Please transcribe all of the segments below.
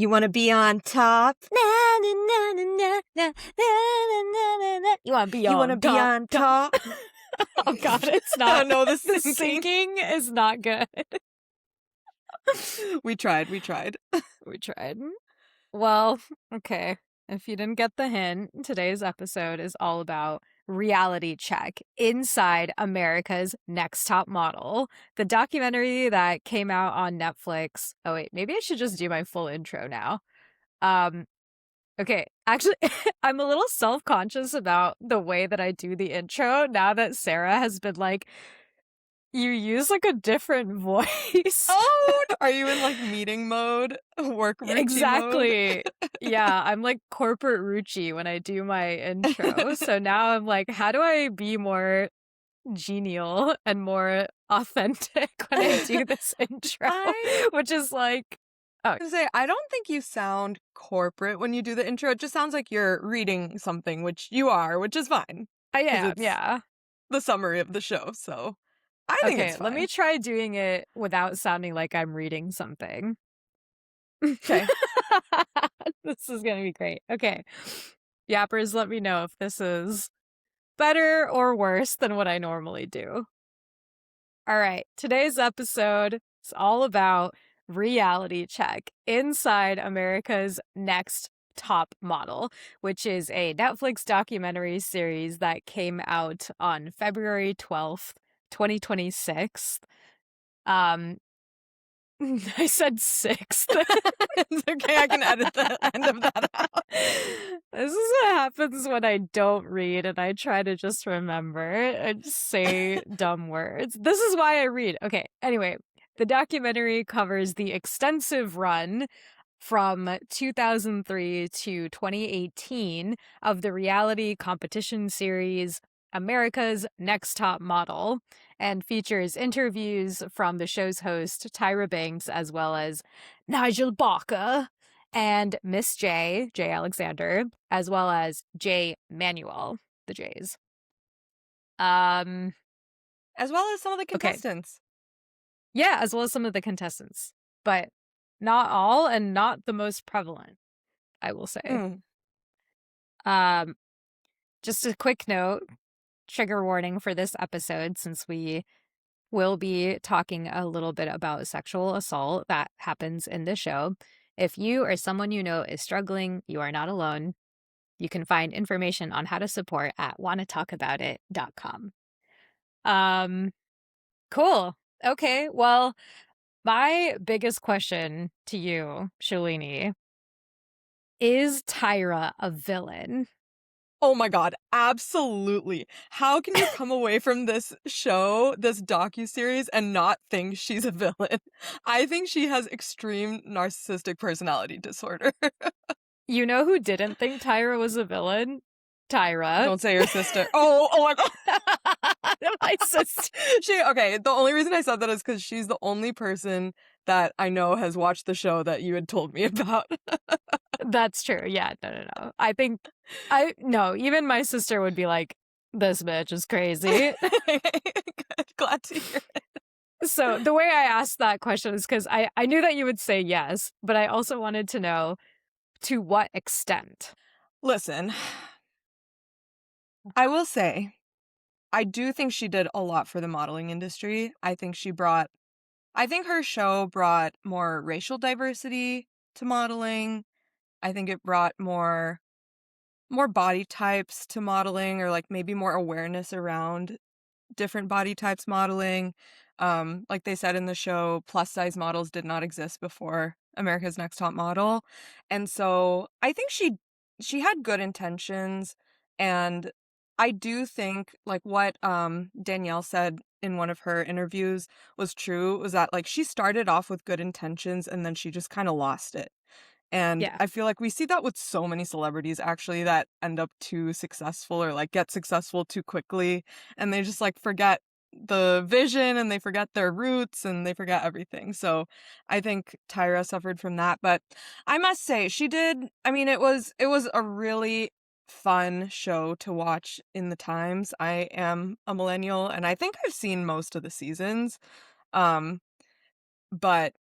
You want to be on top? Na, na, na, na, na, na, na, na, na, na. You want to be You want to be on top? Oh God, it's not. No, the The singing. singing is not good. We tried. We tried. Well, okay. If you didn't get the hint, today's episode is all about Reality Check Inside America's Next Top Model, the documentary that came out on Netflix. Oh wait, maybe I should just do my full intro now. Okay, actually, I'm a little self-conscious about the way that I do the intro now that Sarah has been like, you use like a different voice. Oh, are you in like meeting mode? Work Ruchi Exactly. mode? Yeah, I'm like corporate Ruchi when I do my intro. So now I'm like, how do I be more genial and more authentic when I do this intro? Which is like, I don't think you sound corporate when you do the intro. It just sounds like you're reading something, which you are, which is fine. I am, It's yeah. the summary of the show, so I think it's fine. Let me try doing it without sounding like I'm reading something. Okay. This is gonna be great. Okay. Yappers, let me know if this is better or worse than what I normally do. All right. Today's episode is all about Reality Check Inside America's Next Top Model, which is a Netflix documentary series that came out on February 12th, 2026. I said 6th. It's okay, I can edit the end of that out. This is what happens when I don't read and I try to just remember. I just say dumb words. This is why I read. Okay, anyway, the documentary covers the extensive run from 2003 to 2018 of the reality competition series America's Next Top Model, and features interviews from the show's host, Tyra Banks, as well as Nigel Barker and Miss J Alexander, as well as J Manuel, the J's. As well as some of the contestants. Okay. Yeah, as well as some of the contestants. But not all, and not the most prevalent, I will say. Just a quick note, trigger warning for this episode, since we will be talking a little bit about sexual assault that happens in the show. If you or someone you know is struggling, you are not alone. You can find information on how to support at wannatalkaboutit.com. Cool. Okay, well, my biggest question to you, Shalini, is Tyra a villain? Oh my God, absolutely. How can you come away from this show, this docuseries, and not think she's a villain? I think she has extreme narcissistic personality disorder. You know who didn't think Tyra was a villain? Tyra. Don't say your sister. Oh my God. My sister. Okay, the only reason I said that is because she's the only person that I know has watched the show that you had told me about. That's true. Yeah, no. I think, even my sister would be like, this bitch is crazy. Glad to hear it. So the way I asked that question is because I knew that you would say yes, but I also wanted to know to what extent. Listen, I will say, I do think she did a lot for the modeling industry. I think her show brought more racial diversity to modeling. I think it brought more body types to modeling, or like maybe more awareness around different body types modeling. Like they said in the show, plus size models did not exist before America's Next Top Model. And so I think she had good intentions, and I do think like what Danielle said in one of her interviews was true, was that like she started off with good intentions and then she just kind of lost it. And Yeah. I feel like we see that with so many celebrities actually that end up too successful, or like get successful too quickly, and they just like forget the vision and they forget their roots and they forget everything. So I think Tyra suffered from that, but I must say it was a really fun show to watch in the times. I am a millennial and I think I've seen most of the seasons. But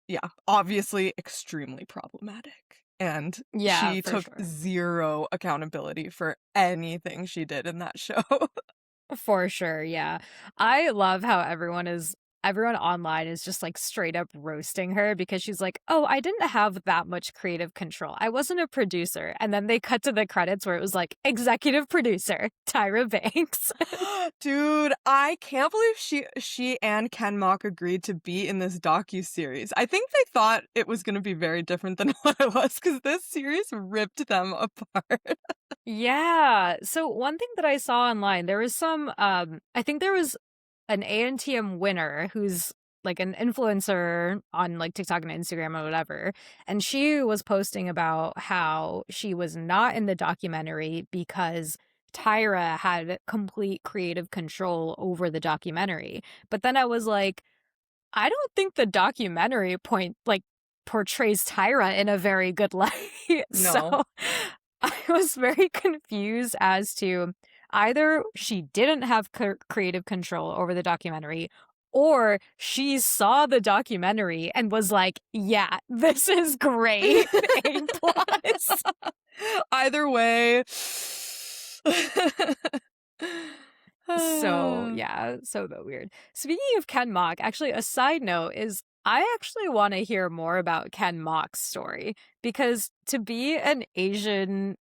yeah, obviously extremely problematic. and Yeah, she for took sure. zero accountability for anything she did in that show. For sure, yeah. I love how everyone online is just like straight up roasting her because she's like, "Oh, I didn't have that much creative control. I wasn't a producer." And then they cut to the credits where it was like executive producer Tyra Banks. Dude, I can't believe she and Ken Mock agreed to be in this docu-series. I think they thought it was going to be very different than what it was because this series ripped them apart. Yeah. So one thing that I saw online, there was some I think there was an ANTM winner who's like an influencer on like TikTok and Instagram or whatever, and she was posting about how she was not in the documentary because Tyra had complete creative control over the documentary. But then I was like, I don't think the documentary point like portrays Tyra in a very good light. So No. I was very confused as to either she didn't have creative control over the documentary or she saw the documentary and was like, yeah, this is great. A plus. Either way. So, yeah, so weird. Speaking of Ken Mock, actually, a side note is I actually want to hear more about Ken Mock's story because to be an Asian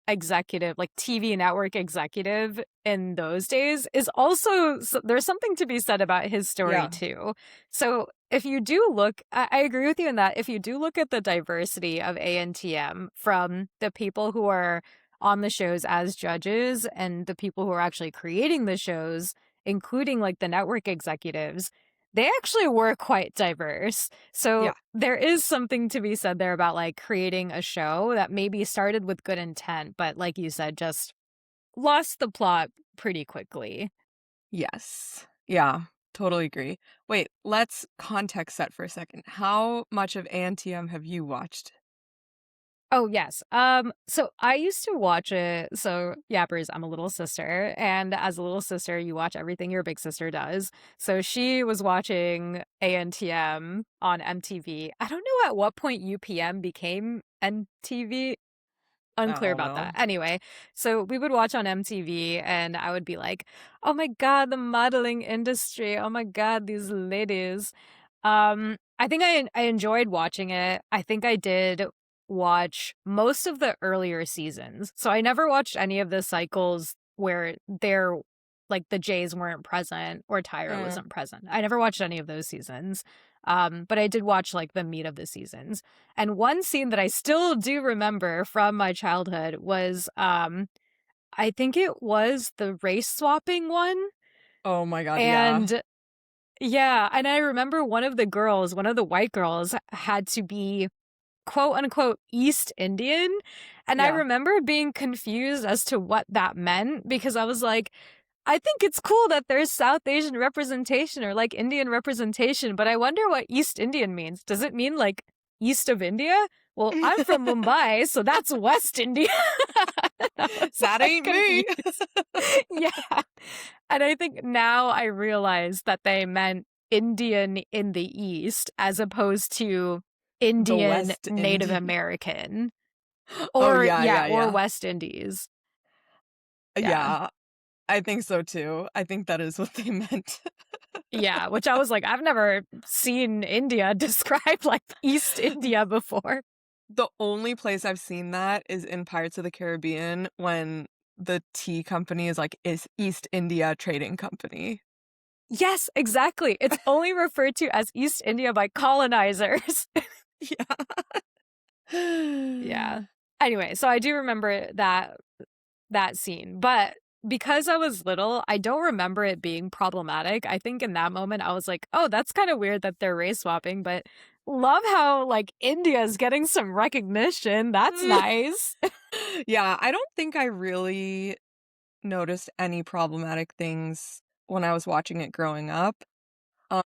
executive, like TV network executive in those days is also, there's something to be said about his story Yeah. too. So if you do look, I agree with you in that if you do look at the diversity of ANTM from the people who are on the shows as judges and the people who are actually creating the shows, including like the network executives, they actually were quite diverse. So Yeah. there is something to be said there about like creating a show that maybe started with good intent, but like you said, just lost the plot pretty quickly. Yes. Yeah. Totally agree. Wait, let's context set for a second. How much of ANTM have you watched? Oh, yes. So I used to watch it. So, yappers, I'm a little sister. And as a little sister, you watch everything your big sister does. So she was watching ANTM on MTV. I don't know at what point UPM became MTV. I Unclear don't about that. know. Anyway, so we would watch on MTV and I would be like, "Oh my god, the modeling industry. Oh my god, these ladies." I think I enjoyed watching it. I think I did watch most of the earlier seasons. So I never watched any of the cycles where they're like the Jays weren't present or Tyra Mm. wasn't present. I never watched any of those seasons. But I did watch like the meat of the seasons. And one scene that I still do remember from my childhood was I think it was the race swapping one. Oh my God, yeah. And yeah, and I remember one of the girls, one of the white girls had to be quote unquote East Indian. And I Yeah. remember being confused as to what that meant because I was like, I think it's cool that there's South Asian representation or like Indian representation, but I wonder what East Indian means. Does it mean like east of India? Well, I'm from Mumbai, so that's West India. I was That like ain't me. confused. Yeah. And I think now I realize that they meant Indian in the East as opposed to The Indian West Native Indian. American. Oh Or, yeah, yeah, yeah, or yeah. West Indies. Yeah. Yeah, I think so too. I think that is what they meant. Yeah, which I was like, I've never seen India described like East India before. The only place I've seen that is in Pirates of the Caribbean when the tea company is East India Trading Company. Yes, exactly. It's only referred to as East India by colonizers. Yeah. Yeah. Anyway, so I do remember that scene, but because I was little, I don't remember it being problematic. I think in that moment I was like, "Oh, that's kind of weird that they're race swapping," but love how like India's getting some recognition. That's nice. Yeah, I don't think I really noticed any problematic things when I was watching it growing up.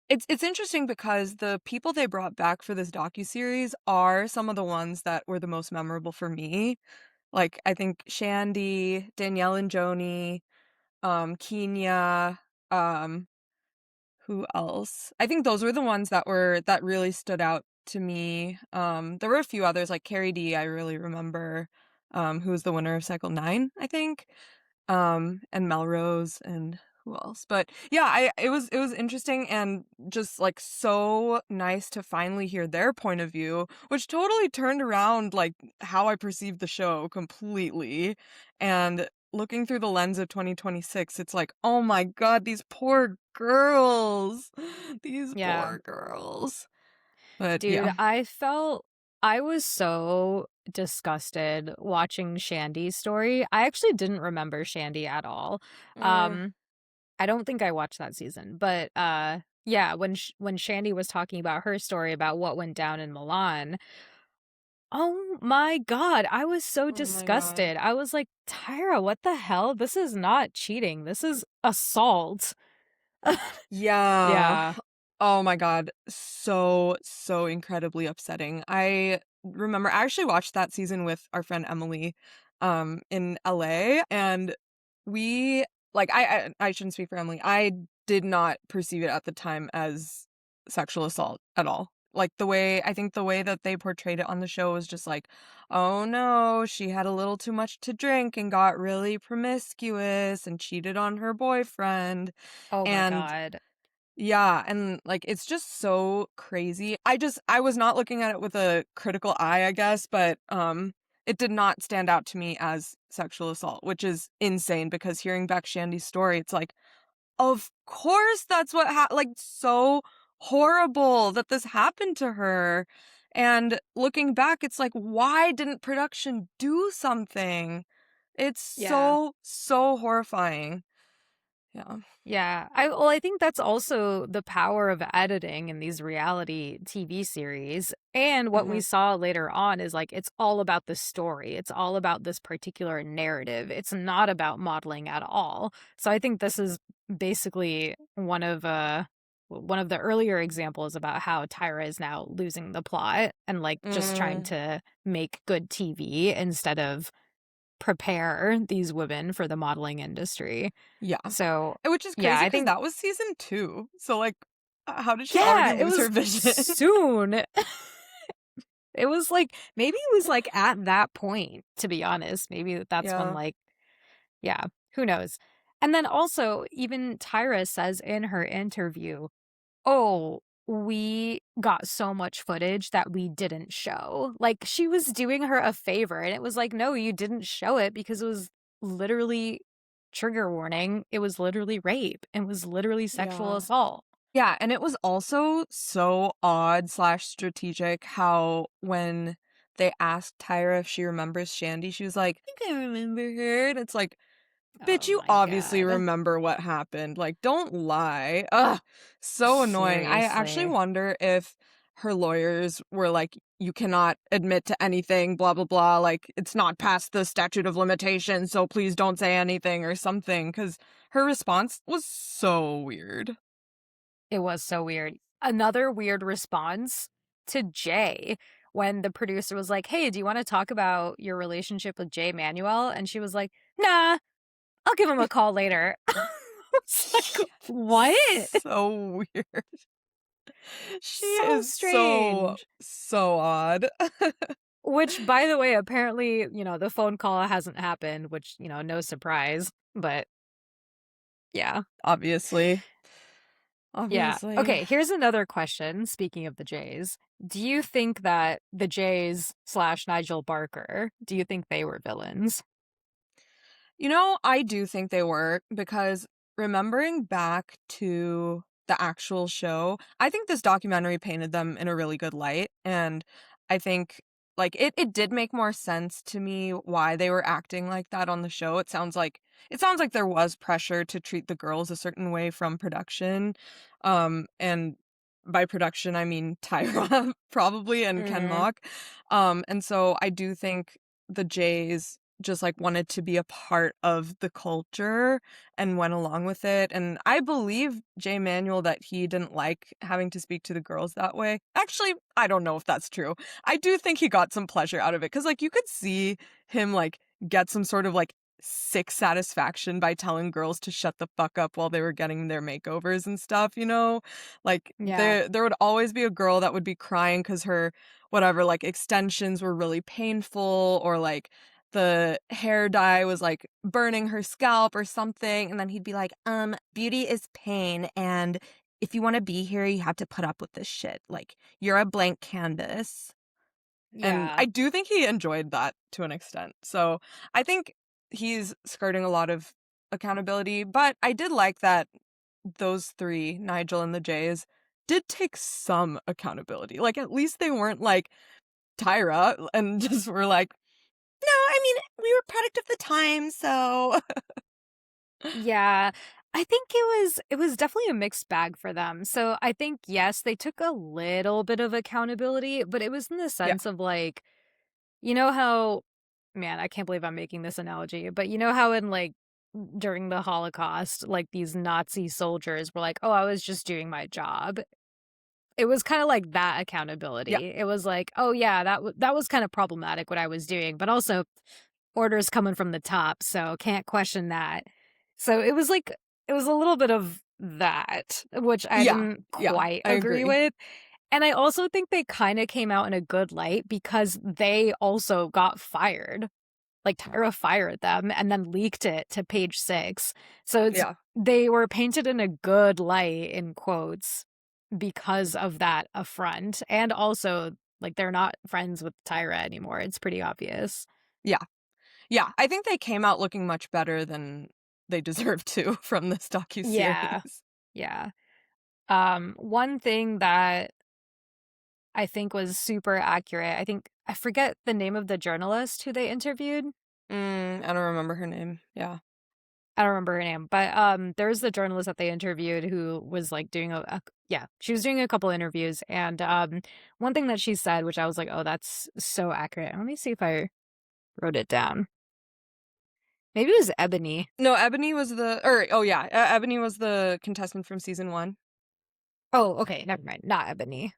It's interesting because the people they brought back for this docuseries are some of the ones that were the most memorable for me. Like, I think Shandy, Danielle and Joni, Kenya, um, who else? I think those were the ones that really stood out to me. There were a few others, like Carrie D, I really remember, who was the winner of Cycle 9, I think. And Melrose and who else? But yeah, it was interesting and just like so nice to finally hear their point of view, which totally turned around like how I perceived the show completely. And looking through the lens of 2026, it's like, oh my God, these poor girls. These Yeah. poor girls. But Dude, yeah. I was so disgusted watching Shandy's story. I actually didn't remember Shandy at all. Mm, Um, I don't think I watched that season, but yeah, when Shandy was talking about her story about what went down in Milan, oh my God, I was so oh my God. disgusted. I was like, Tyra, what the hell? This is not cheating. This is assault. Yeah. Yeah. Oh my God. So, so incredibly upsetting. I remember I actually watched that season with our friend Emily in LA, and we like I shouldn't speak for Emily. I did not perceive it at the time as sexual assault at all. Like I think the way that they portrayed it on the show was just like, oh no, she had a little too much to drink and got really promiscuous and cheated on her boyfriend. Oh my And God. yeah, and, like, it's just so crazy. I was not looking at it with a critical eye, I guess, but, it did not stand out to me as sexual assault, which is insane because hearing back Shandy's story, it's like, of course that's what like, so horrible that this happened to her, and looking back, it's like, why didn't production do something? It's Yeah. so, so horrifying. Yeah. Yeah. I think that's also the power of editing in these reality TV series. And what we Mhm. saw later on is like it's all about the story. It's all about this particular narrative. It's not about modeling at all. So I think this is basically one of the earlier examples about how Tyra is now losing the plot and like just trying Mm, to make good TV instead of prepare these women for the modeling industry. yeah. So, Which is yeah, crazy I because think that was season 2. So, like, how did she already yeah, it lose her was vision? soon. It was like maybe it was like at that point, to be honest. Maybe that's when Yeah. like yeah, who knows. And then also even Tyra says in her interview, "Oh, we got so much footage that we didn't show." Like she was doing her a favor and it was like, "No, you didn't show it because it was literally trigger warning. It was literally rape. It was literally sexual Yeah. assault." Yeah, and it was also so odd slash strategic how when they asked Tyra if she remembers Shandy, she was like, I think I remember her. And it's like, Oh bitch, you my obviously god. remember what happened. Like, don't lie. Ugh, so annoying. I actually Seriously. wonder if her lawyers were like, you cannot admit to anything, blah, blah, blah. Like, it's not past the statute of limitations, so please don't say anything or something. Because her response was so weird. It was so weird. Another weird response to Jay when the producer was like, "Hey, do you want to talk about your relationship with Jay Manuel?" And she was like, "Nah, I'll give him a call later." I was like, "What?" So weird. She So is so, strange. so odd. Which, by the way, apparently, the phone call hasn't happened, which, no surprise. But yeah. Obviously. Yeah. Obviously. Okay, here's another question. Speaking of the Jays, do you think that the Jays slash Nigel Barker, do you think they were villains? I do think they were because remembering back to the actual show, I think this documentary painted them in a really good light. And I think like it did make more sense to me why they were acting like that on the show. It sounds like there was pressure to treat the girls a certain way from production. And by production I mean Tyra probably and Ken Mm-hmm. Mock. And so I do think the Jays just like wanted to be a part of the culture and went along with it. And I believe Jay Manuel that he didn't like having to speak to the girls that way. Actually, I don't know if that's true. I do think he got some pleasure out of it because like you could see him like get some sort of like sick satisfaction by telling girls to shut the fuck up while they were getting their makeovers and stuff, you know? Like, Yeah. there would always be a girl that would be crying because her, whatever, like, extensions were really painful, or, like, the hair dye was, like, burning her scalp or something, and then he'd be like, beauty is pain, and if you wanna be here, you have to put up with this shit. Like, you're a blank canvas. And Yeah. I do think he enjoyed that to an extent. So I think he's skirting a lot of accountability, but I did like that those three, Nigel and the Jays, did take some accountability. Like, at least they weren't like Tyra and just were like, no, I mean, we were product of the time, so. Yeah. I think it was definitely a mixed bag for them. So I think yes, they took a little bit of accountability, but it was in the Yeah, sense of like, you know how, man, I can't believe I'm making this analogy, but you know how in like during the Holocaust, like these Nazi soldiers were like, "Oh, I was just doing my job." It was kind of like that yeah, accountability. It was like, "Oh yeah, that was kind of problematic what I was doing, but also orders coming from the top, so can't question that." So it was like it was a little bit of that, which I yeah, didn't yeah, quite I agree agree. with. And I also think they kind of came out in a good light because they also got fired. Like Tyra fired them and then leaked it to Page Six. So it's Yeah. they were painted in a good light in quotes because of that affront. And also like they're not friends with Tyra anymore. It's pretty obvious. Yeah. Yeah. I think they came out looking much better than they deserve to from this Yeah. docuseries. Yeah. One thing that I think was super accurate, I think I forget the name of the journalist who they interviewed. I don't remember her name. Yeah. I don't remember her name, but there's the journalist that they interviewed who was like doing yeah, she was doing a couple interviews, and one thing that she said, which I was like, oh, that's so accurate. Let me see if I wrote it down. Maybe it was Ebony. No, Ebony was oh yeah, Ebony was the contestant from season 1. Oh, okay, never mind, not Ebony.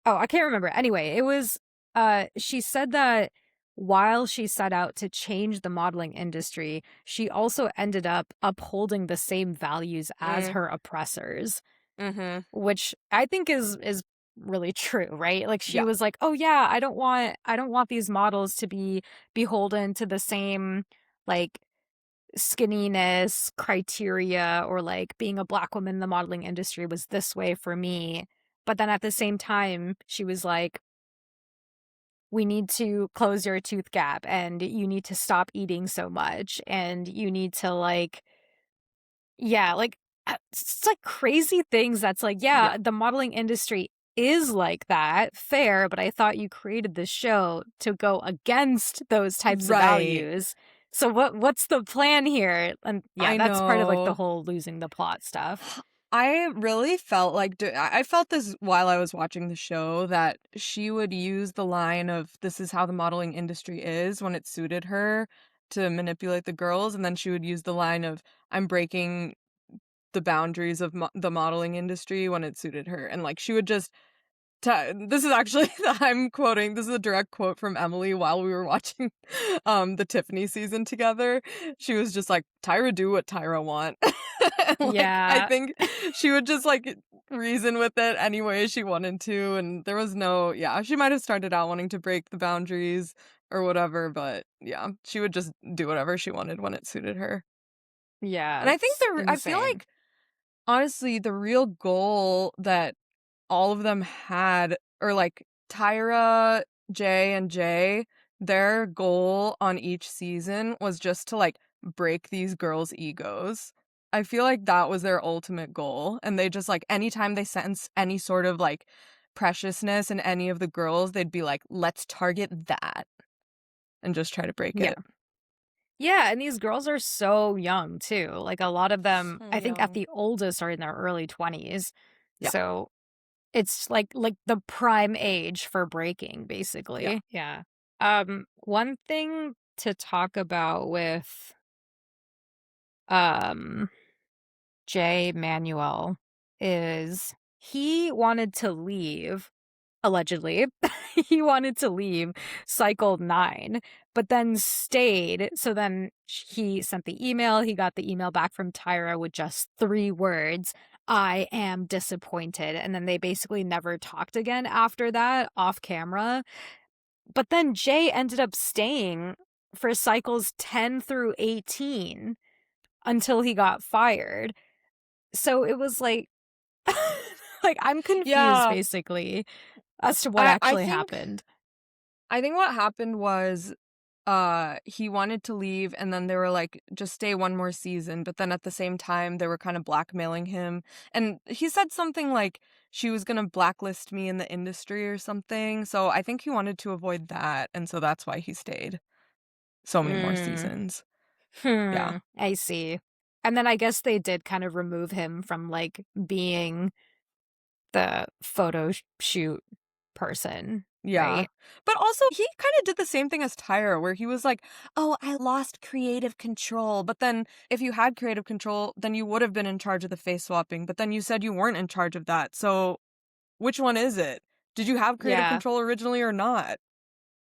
Oh, I can't remember. Anyway, it was she said that while she set out to change the modeling industry, she also ended up upholding the same values as Mm, her oppressors, mhm. which I think is really true, right? Like she Yeah. was like, "Oh yeah, I don't want these models to be beholden to the same like skinniness criteria, or like being a black woman in the modeling industry was this way for me." But then at the same time, she was like, we need to close your tooth gap and you need to stop eating so much and you need to like, yeah, like it's like crazy things that's like, Yeah. yeah, the modeling industry is like that, fair, but I thought you created the show to go against those types of Right. values. So what's the plan here? And yeah, I that's part of like the know. whole losing the plot stuff. I really felt like I felt this while I was watching the show, that she would use the line of "this is how the modeling industry is" when it suited her to manipulate the girls, and then she would use the line of "I'm breaking the boundaries of the modeling industry" when it suited her, and like she would just this is actually I'm quoting, this is a direct quote from Emily while we were watching the Tiffany season together. She was just like, "Tyra do what Tyra want." And like I Yeah. think she would just like reason with it any way she wanted to, and there was no, yeah, she might have started out wanting to break the boundaries or whatever, but yeah, she would just do whatever she wanted when it suited her. Yeah, And I think it's I feel insane. like honestly the real goal that all of them had, or like Tyra, Jay, and Jay, their goal on each season was just to like break these girls' egos. I feel like that was their ultimate goal. And they just like, anytime they sense any sort of like preciousness in any of the girls, they'd be like, let's target that and just try to break Yeah. it. Yeah, and these girls are so young too. Like a lot of them, So I think at young. the oldest are in their early 20s. Yeah. So it's like the prime age for breaking, Yeah. basically. Yeah. One thing to talk about with um Jay Manuel is he wanted to leave allegedly, he wanted to leave, cycled 9, but then stayed. So then he sent the email. He got the email back from Tyra with just 3 words, "I am disappointed." And then they basically never talked again after that, off camera. But then Jay ended up staying for cycles 10 through 18 until he got fired. So it was like, like, I'm confused Yeah. basically as to what I actually think happened. what happened was he wanted to leave, and then they were like, just stay one more season, but then at the same time they were kind of blackmailing him, and he said something like she was going to blacklist me in the industry or something. So I think he wanted to avoid that, and so that's why he stayed so many more Mm. seasons. Yeah. I see. And then I guess they did kind of remove him from, like, being the photo shoot person, Yeah. right? But also, he kind of did the same thing as Tyra, where he was like, oh, I lost creative control. But then if you had creative control, then you would have been in charge of the face swapping. But then you said you weren't in charge of that. So which one is it? Did you have creative Yeah. control originally or not?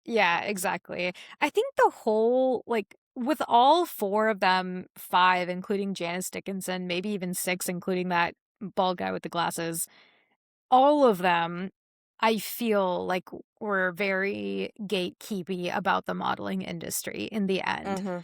Yeah, exactly. I think the whole, like, with all 4 of them, 5, including Janice Dickinson, maybe even 6, including that bald guy with the glasses, all of them, I feel like were very gatekeepy about the modeling industry in the end. Mm-hmm.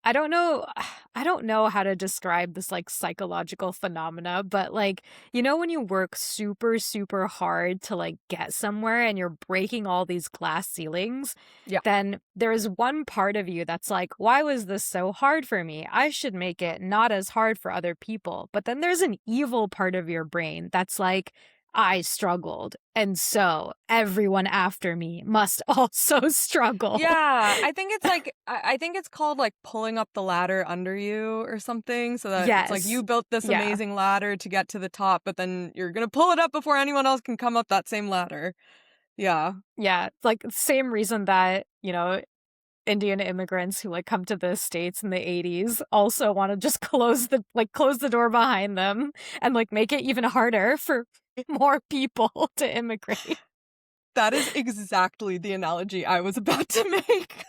I don't know I don't know how to describe this, like, psychological phenomena, but, like, you know when you work super, super hard to, like, get somewhere and you're breaking all these glass ceilings, Yeah. then there is one part of you that's like, "Why was this so hard for me? I should make it not as hard for other people." But then there's an evil part of your brain that's like, "I struggled, and so everyone after me must also struggle." Yeah, I think it's like I think it's called like pulling up the ladder under you or something, so that it's like Yes. you built this Yeah. amazing ladder to get to the top, but then you're gonna pull it up before anyone else can come up that same ladder. Yeah. Yeah, it's like same reason that, Indian immigrants who like come to the States in the 80s also want to just close the door behind them and like make it even harder for more people to immigrate. That is exactly the analogy I was about to make.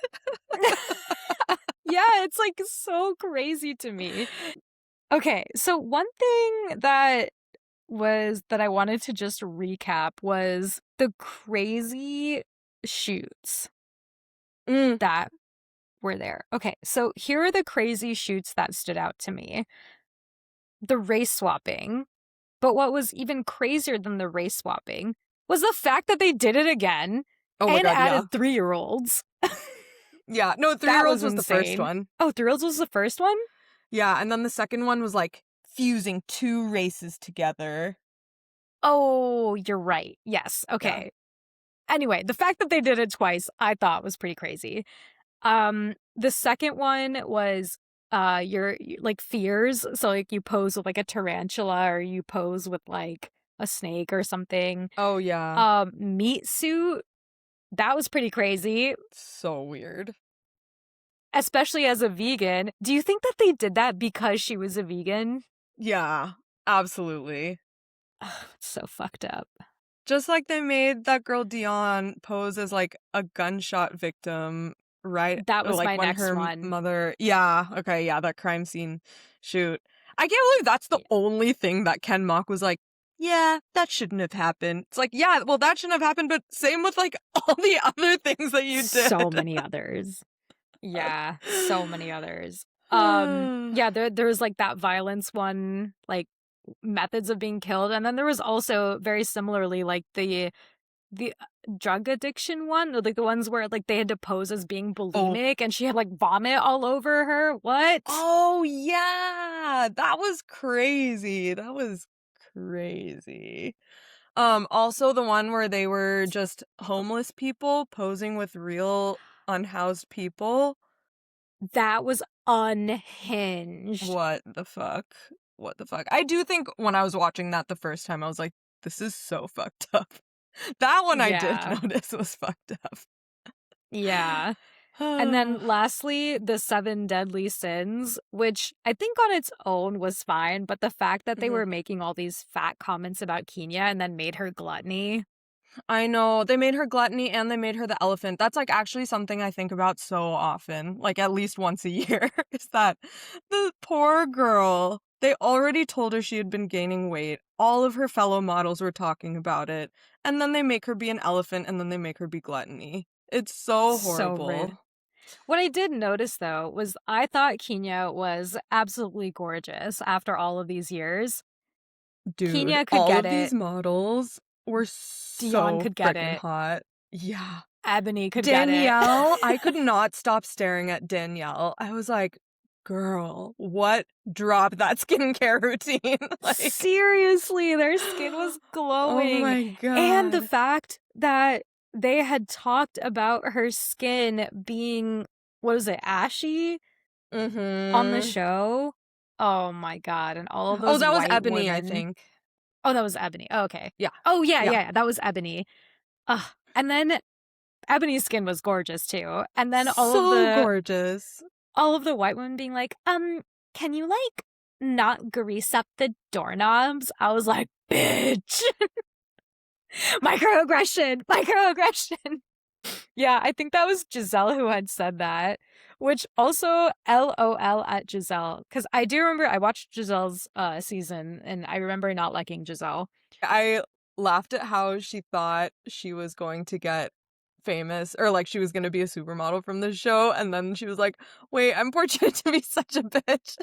Yeah, it's like so crazy to me. Okay, so one thing that I wanted to just recap was the crazy shoots Mm. that were there. Okay, so here are the crazy shoots that stood out to me. The race swapping. But what was even crazier than the race swapping was the fact that they did it again Oh my and god, yeah. added 3-year-olds. Yeah, no, That three-year-olds was was the first insane. one. Oh, 3-year-olds was the first one? Yeah, and then the second one was like fusing 2 races together. Oh, you're right. Yes. Yeah. Okay. Anyway, the fact that they did it twice, I thought was pretty crazy. The second one was like fears. So like you pose with like a tarantula or you pose with like a snake or something. Oh yeah. Meat suit, that was pretty crazy, So weird. especially as a vegan. Do you think that they did that because she was a vegan? Yeah, absolutely. Ugh, it's so fucked up. Just like they made that girl Dion pose as like a gunshot victim, right? That was Like my when next her one. mother, yeah, okay, yeah, that crime scene shoot. I can't believe that's the Yeah. only thing that Ken Mock was like, yeah, that shouldn't have happened. It's like, yeah, well, that shouldn't have happened, but same with like all the other things that you So did. many others. Yeah, so many others. Yeah, there's like that violence one, like methods of being killed, and then there was also very similarly like the drug addiction one, like the ones where like they had to pose as being Oh, bulimic and she had like vomit all over her. What? oh yeah, that was crazy. That was crazy. Also the one where they were just homeless people posing with real unhoused people. That was unhinged. What the fuck? What the fuck? I do think when I was watching that the first time, I was like, this is so fucked up. That one I did Yeah. notice was fucked Yeah. And then up. lastly, the 7 deadly sins, which I think on its own was fine, but the fact that they Mhm. were making all these fat comments about Kenya and then made her gluttony. I know. They made her gluttony and they made her the elephant. That's like actually something I think about so often, like at least once a year, is that the poor girl, they already told her she had been gaining weight. All of her fellow models were talking about it. And then they make her be an elephant and then they make her be gluttony. It's so So rude. horrible. What I did notice, though, was I thought Kenya was absolutely gorgeous after all of these years. Dude, Kenya could all get of these it. models were Dion so could get freaking it. hot. Yeah. Ebony could get it. Danielle, I could not stop staring at Danielle. I was like, girl, what? Drop that skincare routine. Like, Seriously, their skin was oh glowing. my And the God. fact that they had talked about her skin being, what was it, ashy on the Mm-hmm. show. Oh my God. And all of Oh, those that was white Ebony, I women. think. Oh, that was Ebony. Oh, okay. Yeah. Oh, yeah, Yeah. yeah, that was Ebony. Ugh. And then Ebony's skin was gorgeous too. And then So gorgeous. all of the white women being like, can you like not grease up the doorknobs? I was like, bitch. Microaggression. Microaggression. Yeah, I think that was Giselle who had said that, which also LOL at Giselle. Because I do remember I watched Giselle's season and I remember not liking Giselle. I laughed at how she thought she was going to get famous or like she was going to be a supermodel from the show. And then she was like, wait, I'm fortunate to be such a bitch.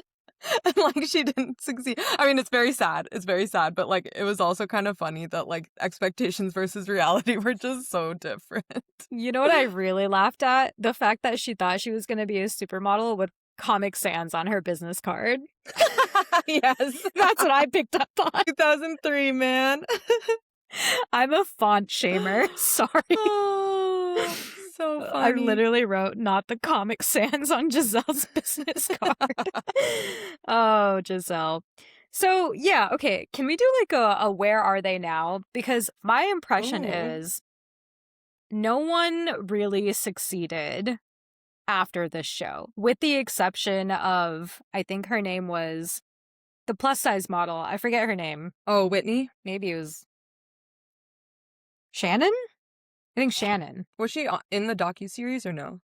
And like she didn't succeed. I mean, it's very sad. It's very sad. But like it was also kind of funny that like expectations versus reality were just so different. You know what I really laughed at? The fact that she thought she was going to be a supermodel with Comic Sans on her business card. Yes. That's what I picked up on. 2003, man. I'm a font shamer. Sorry. Oh, so I funny. literally wrote not the Comic Sans on Giselle's business card. Oh, Giselle. So, yeah, okay. Can we do like a where are they now? Because my impression Ooh. is no one really succeeded after this show, with the exception of, I think her name was the plus size model. I forget her name. Oh, Whitney? Maybe it was Shannon? I think Shannon. Was she in the docuseries or no?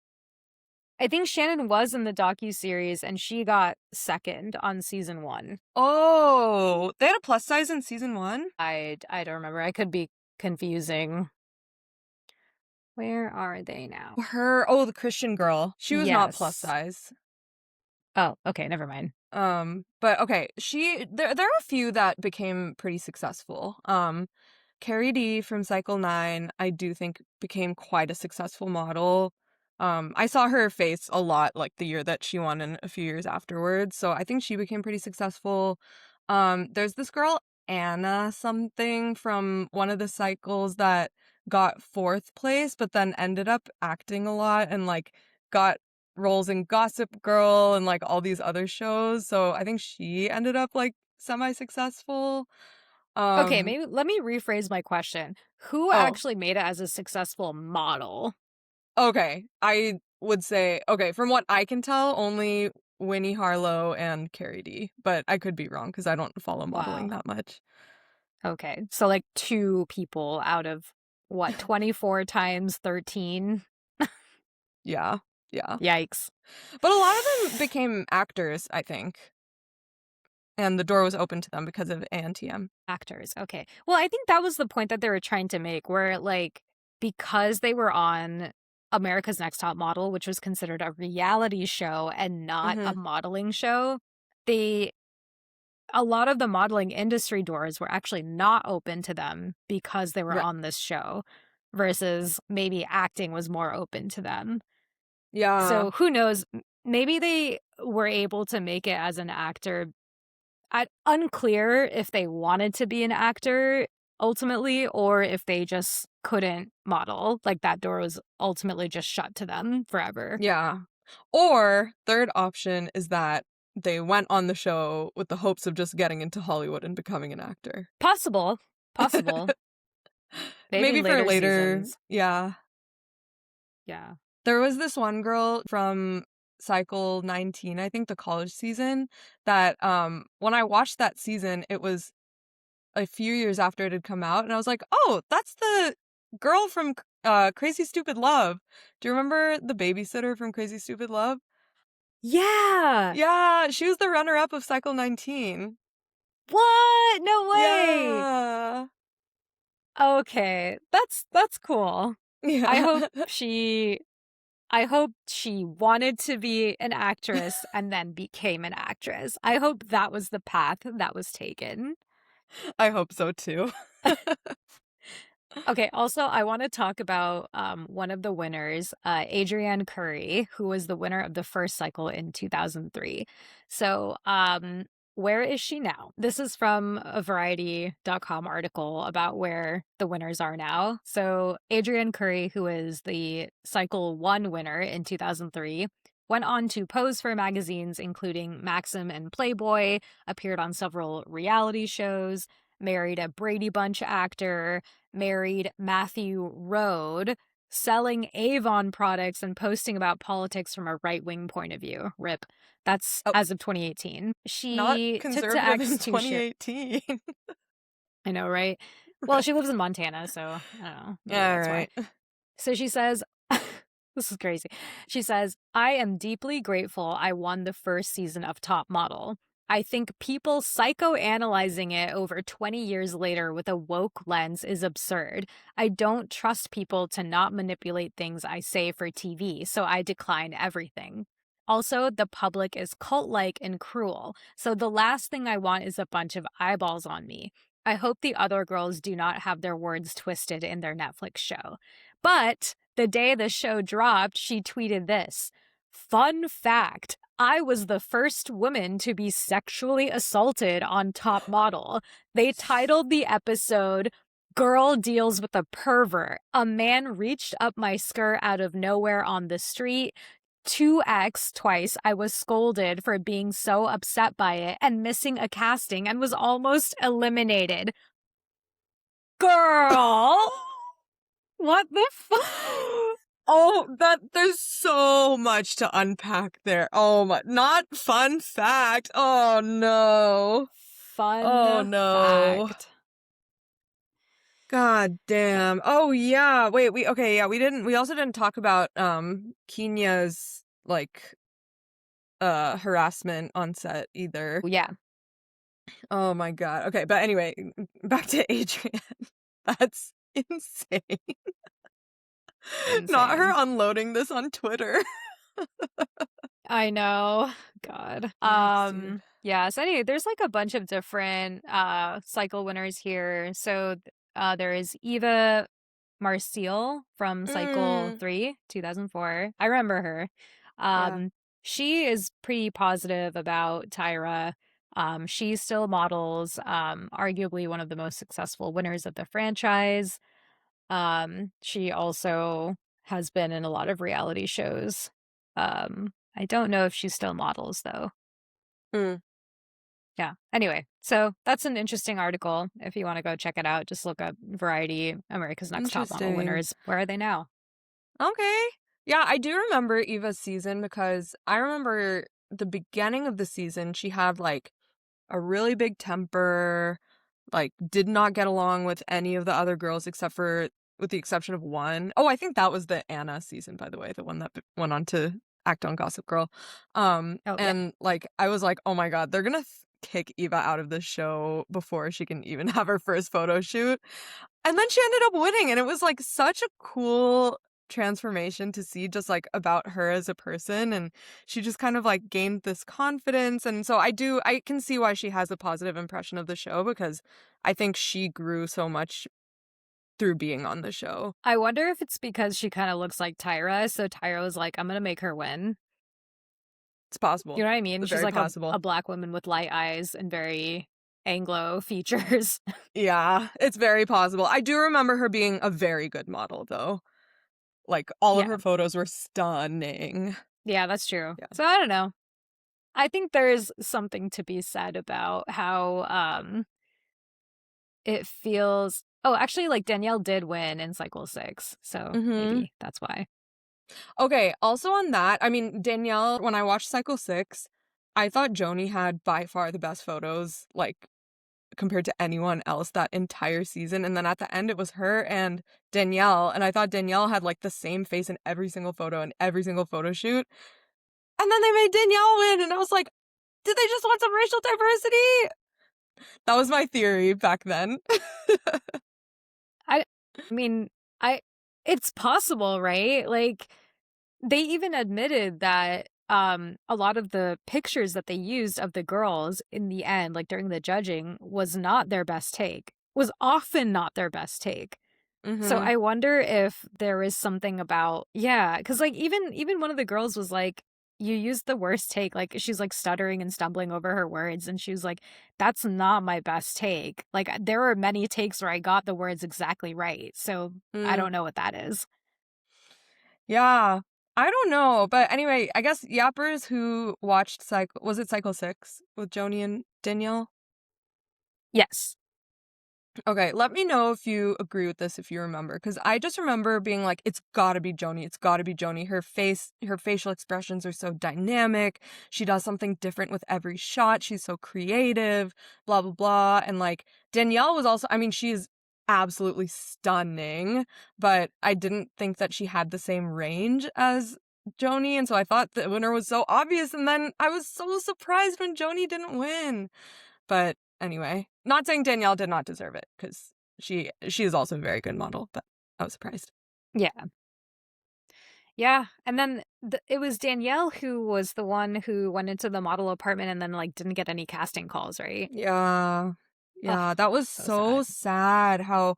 I think Shannon was in the docuseries and she got second on season 1. Oh, they had a plus size in season 1? I don't remember. I could be confusing. Where are they now? The Christian girl. She was not plus Yes. size. Oh, okay, never mind. But okay, there are a few that became pretty successful. Carrie D from Cycle 9, I do think became quite a successful model. I saw her face a lot like the year that she won and a few years afterwards, so I think she became pretty successful. There's this girl, Anna something from one of the cycles that got 4th place, but then ended up acting a lot and like got roles in Gossip Girl and like all these other shows. So I think she ended up like semi-successful. Okay, maybe let me rephrase my question. Who Oh, actually made it as a successful model? okay. I would say, okay, from what I can tell, only Winnie Harlow and Carrie D. But I could be wrong because I don't follow modeling Wow. that much. Okay, so like 2 people out of what, 24 times 13? Yeah, yeah. Yikes. But a lot of them became actors, I think. And the door was open to them because of ANTM. Actors. Okay. Well, I think that was the point that they were trying to make, where like because they were on America's Next Top Model, which was considered a reality show and not a Mm-hmm. modeling show, they a lot of the modeling industry doors were actually not open to them because they were Right. on this show versus maybe acting was more open to them. Yeah. So who knows? Maybe they were able to make it as an actor. Unclear if they wanted to be an actor ultimately or if they just couldn't model. Like that door was ultimately just shut to them forever. Yeah. Or third option is that they went on the show with the hopes of just getting into Hollywood and becoming an actor. Possible. Possible. Maybe Maybe for later later. seasons. Yeah. Yeah. There was this one girl from Cycle 19, I think the college season, that when I watched that season, it was a few years after it had come out, and I was like, "Oh, that's the girl from Crazy Stupid Love. Do you remember the babysitter from Crazy Stupid Love? Yeah. Yeah, she was the runner-up of Cycle 19. What? No way. Yeah. Okay. That's cool. I Yeah. hope she wanted to be an actress and then became an actress. I hope that was the path that was taken. I hope so too. Okay, also, I want to talk about one of the winners, Adrienne Curry, who was the winner of the first cycle in 2003. So, where is she now? This is from a Variety.com article about where the winners are now. So, Adrienne Curry, who is the cycle 1 winner in 2003, went on to pose for magazines including Maxim and Playboy, appeared on several reality shows, married a Brady Bunch actor, married Matthew Rohde, selling Avon products and posting about politics from a right-wing point of view. RIP. That's Oh, as of 2018. not She took to conservative X in to share. 2018. I know, right? Well, she lives in Montana, so I don't know. Maybe All that's why. right. So she says, this is crazy. She says, I am deeply grateful I won the first season of Top Model. I think people psychoanalyzing it over 20 years later with a woke lens is absurd. I don't trust people to not manipulate things I say for TV, so I decline everything. Also, the public is cult-like and cruel, so the last thing I want is a bunch of eyeballs on me. I hope the other girls do not have their words twisted in their Netflix show. But the day the show dropped, she tweeted this. Fun fact, I was the first woman to be sexually assaulted on Top Model. They titled the episode, Girl Deals with a Pervert. A man reached up my skirt out of nowhere on the street. 2x twice, I was scolded for being so upset by it and missing a casting and was almost eliminated. Girl! What the fuck? Oh, there's so much to unpack there. Oh my, not fun fact. Oh no. Oh Fun no. fact. God damn. Oh yeah. Wait, we also didn't talk about Kenya's like harassment on set either. Yeah. Oh my god. Okay, but anyway, back to Adrienne. That's insane. Not her Insane. unloading this on Twitter. I know. God. Yikes, dude. Yeah, so anyway, there's like a bunch of different cycle winners here. So there is Eva Marcille from cycle Mm. 3, 2004. I remember her. Yeah. She is pretty positive about Tyra. She still models, arguably one of the most successful winners of the franchise. She also has been in a lot of reality shows. I don't know if she still models though. Mm. Yeah. Anyway, so that's an interesting article. If you want to go check it out, just look up Variety, America's Next Top Model Interesting. winners. Where are they now? Okay. Yeah, I do remember Eva's season because I remember the beginning of the season, she had like a really big temper, like did not get along with any of the other girls with the exception of one. Oh, I think that was the Anna season, by the way, the one that went on to act on Gossip Girl. Oh, yeah. And like I was like, "Oh my god, they're going to kick Eva out of the show before she can even have her first photo shoot." And then she ended up winning, and it was like such a cool transformation to see, just like about her as a person, and she just kind of like gained this confidence. And so I can see why she has a positive impression of the show, because I think she grew so much through being on the show. I wonder if it's because she kind of looks like Tyra. So Tyra was like, I'm going to make her win. It's possible. You know what I mean? It's She's very like possible. a black woman with light eyes and very Anglo features. Yeah, it's very possible. I do remember her being a very good model, though. Like, all of Yeah. her photos were stunning. Yeah, that's true. Yeah. So I don't know. I think there's something to be said about how it feels. Oh, actually, like Danielle did win in cycle 6, so maybe that's why. Okay, also on that, I mean, Danielle, when I watched Cycle 6, I thought Joni had by far the best photos, like, compared to anyone else that entire season. And then at the end, it was her and Danielle. And I thought Danielle had like the same face in every single photo and every single photo shoot. And then they made Danielle win. And I was like, did they just want some racial diversity? That was my theory back then. I mean, it's possible, right? Like, they even admitted that a lot of the pictures that they used of the girls in the end, like during the judging, was not their best take. Was often not their best take. So Mm-hmm. I wonder if there is something about, yeah, because like even one of the girls was like, you used the worst take. Like she's like stuttering and stumbling over her words, and she was like, that's not my best take. Like there were many takes where I got the words exactly right. So I Mm. don't know what that is. Yeah. I don't know. But anyway, I guess yappers who watched was it Cycle 6 with Joni and Danielle? Yes. Okay, let me know if you agree with this, if you remember, because I just remember being like, it's gotta be Joni, it's gotta be Joni. Her facial expressions are so dynamic. She does something different with every shot. She's so creative, blah, blah, blah. And like, Danielle was also, I mean, she's absolutely stunning, but I didn't think that she had the same range as Joni. And so I thought the winner was so obvious. And then I was so surprised when Joni didn't win. But anyway, not saying Danielle did not deserve it, because she is also a very good model, but I was surprised. Yeah. Yeah. And then it was Danielle who was the one who went into the model apartment and then like didn't get any casting calls, right? Yeah. Ugh, Yeah, that was so so sad. sad how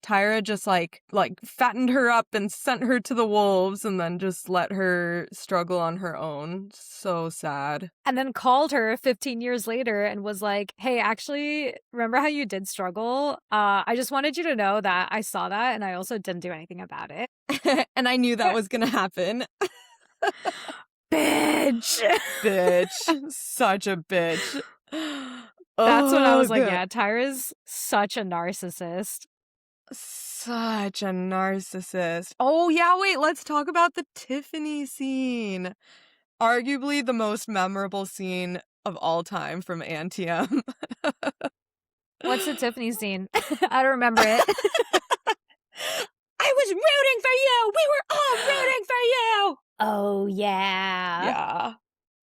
Tyra just like fattened her up and sent her to the wolves and then just let her struggle on her own. So sad. And then called her 15 years later and was like, hey, actually, remember how you did struggle? I just wanted you to know that I saw that and I also didn't do anything about it. And I knew that was gonna happen. Bitch. Bitch. Such a bitch. That's when I was like, Ugh. yeah, Tyra's such a narcissist. Such a narcissist. Oh, yeah, wait, let's talk about the Tiffany scene. Arguably the most memorable scene of all time from ANTM. What's the Tiffany scene? I don't remember it. I was rooting for you! We were all rooting for you! Oh, yeah. Yeah.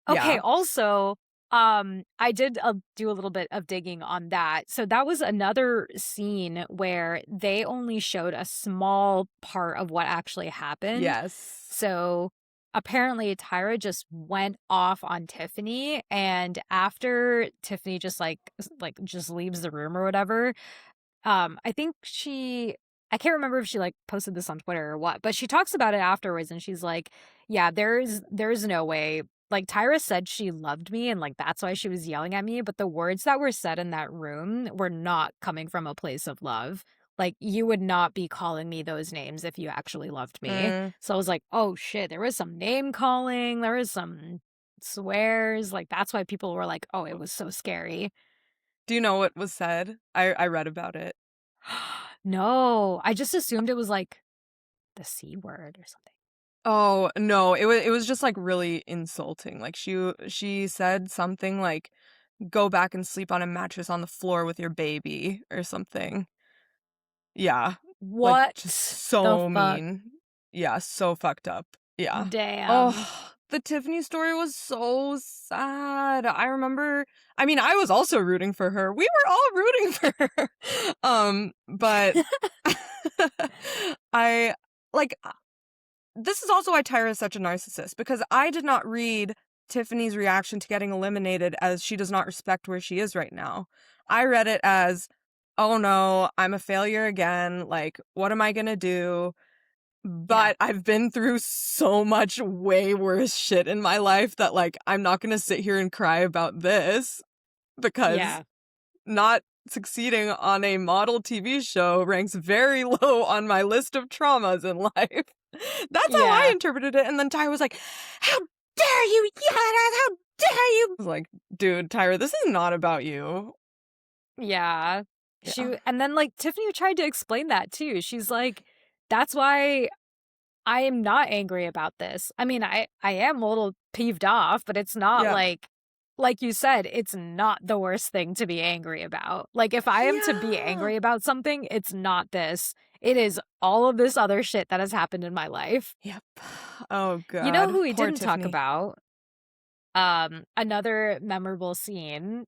Okay, Yeah. also, I did do a little bit of digging on that. So that was another scene where they only showed a small part of what actually happened. Yes. So apparently Tyra just went off on Tiffany, and after Tiffany just just leaves the room or whatever, I think I can't remember if she like posted this on Twitter or what, but she talks about it afterwards and she's like, yeah, there's no way. Like Tyra said she loved me and like that's why she was yelling at me, but the words that were said in that room were not coming from a place of love. Like you would not be calling me those names if you actually loved me. Mm. So I was like, oh shit, there was some name calling, there was some swears. Like that's why people were like, oh, it was so scary. Do you know what was said? I read about it. No, I just assumed it was like the C word or something. Oh, no, it was just like really insulting. Like she said something like, go back and sleep on a mattress on the floor with your baby or something. Yeah. Like just What the so fuck? mean. Yeah, so fucked up. Yeah. Damn. Oh, the Tiffany story was so sad. I remember, I mean, I was also rooting for her. We were all rooting for her. But I like this is also why Tyra is such a narcissist, because I did not read Tiffany's reaction to getting eliminated as she does not respect where she is right now. I read it as, oh no, I'm a failure again. Like, what am I gonna do? Yeah. But I've been through so much way worse shit in my life that, like, I'm not gonna sit here and cry about this, because Yeah. not succeeding on a model TV show ranks very low on my list of traumas in life. That's how I Yeah. interpreted it. And then Tyra was like, how dare you yell at us? How dare you? I was like, dude, Tyra, this is not about you. Yeah. Yeah. And then like Tiffany tried to explain that too. She's like, that's why I am not angry about this. I mean, I am a little peeved off, but it's not Yeah. like like you said, it's not the worst thing to be angry about. Like, if I am to be angry about something, it's not this. It is all of this other shit that has happened in my life. Yep. Oh You know God. who we Poor didn't talk Tiffany. about? Another memorable scene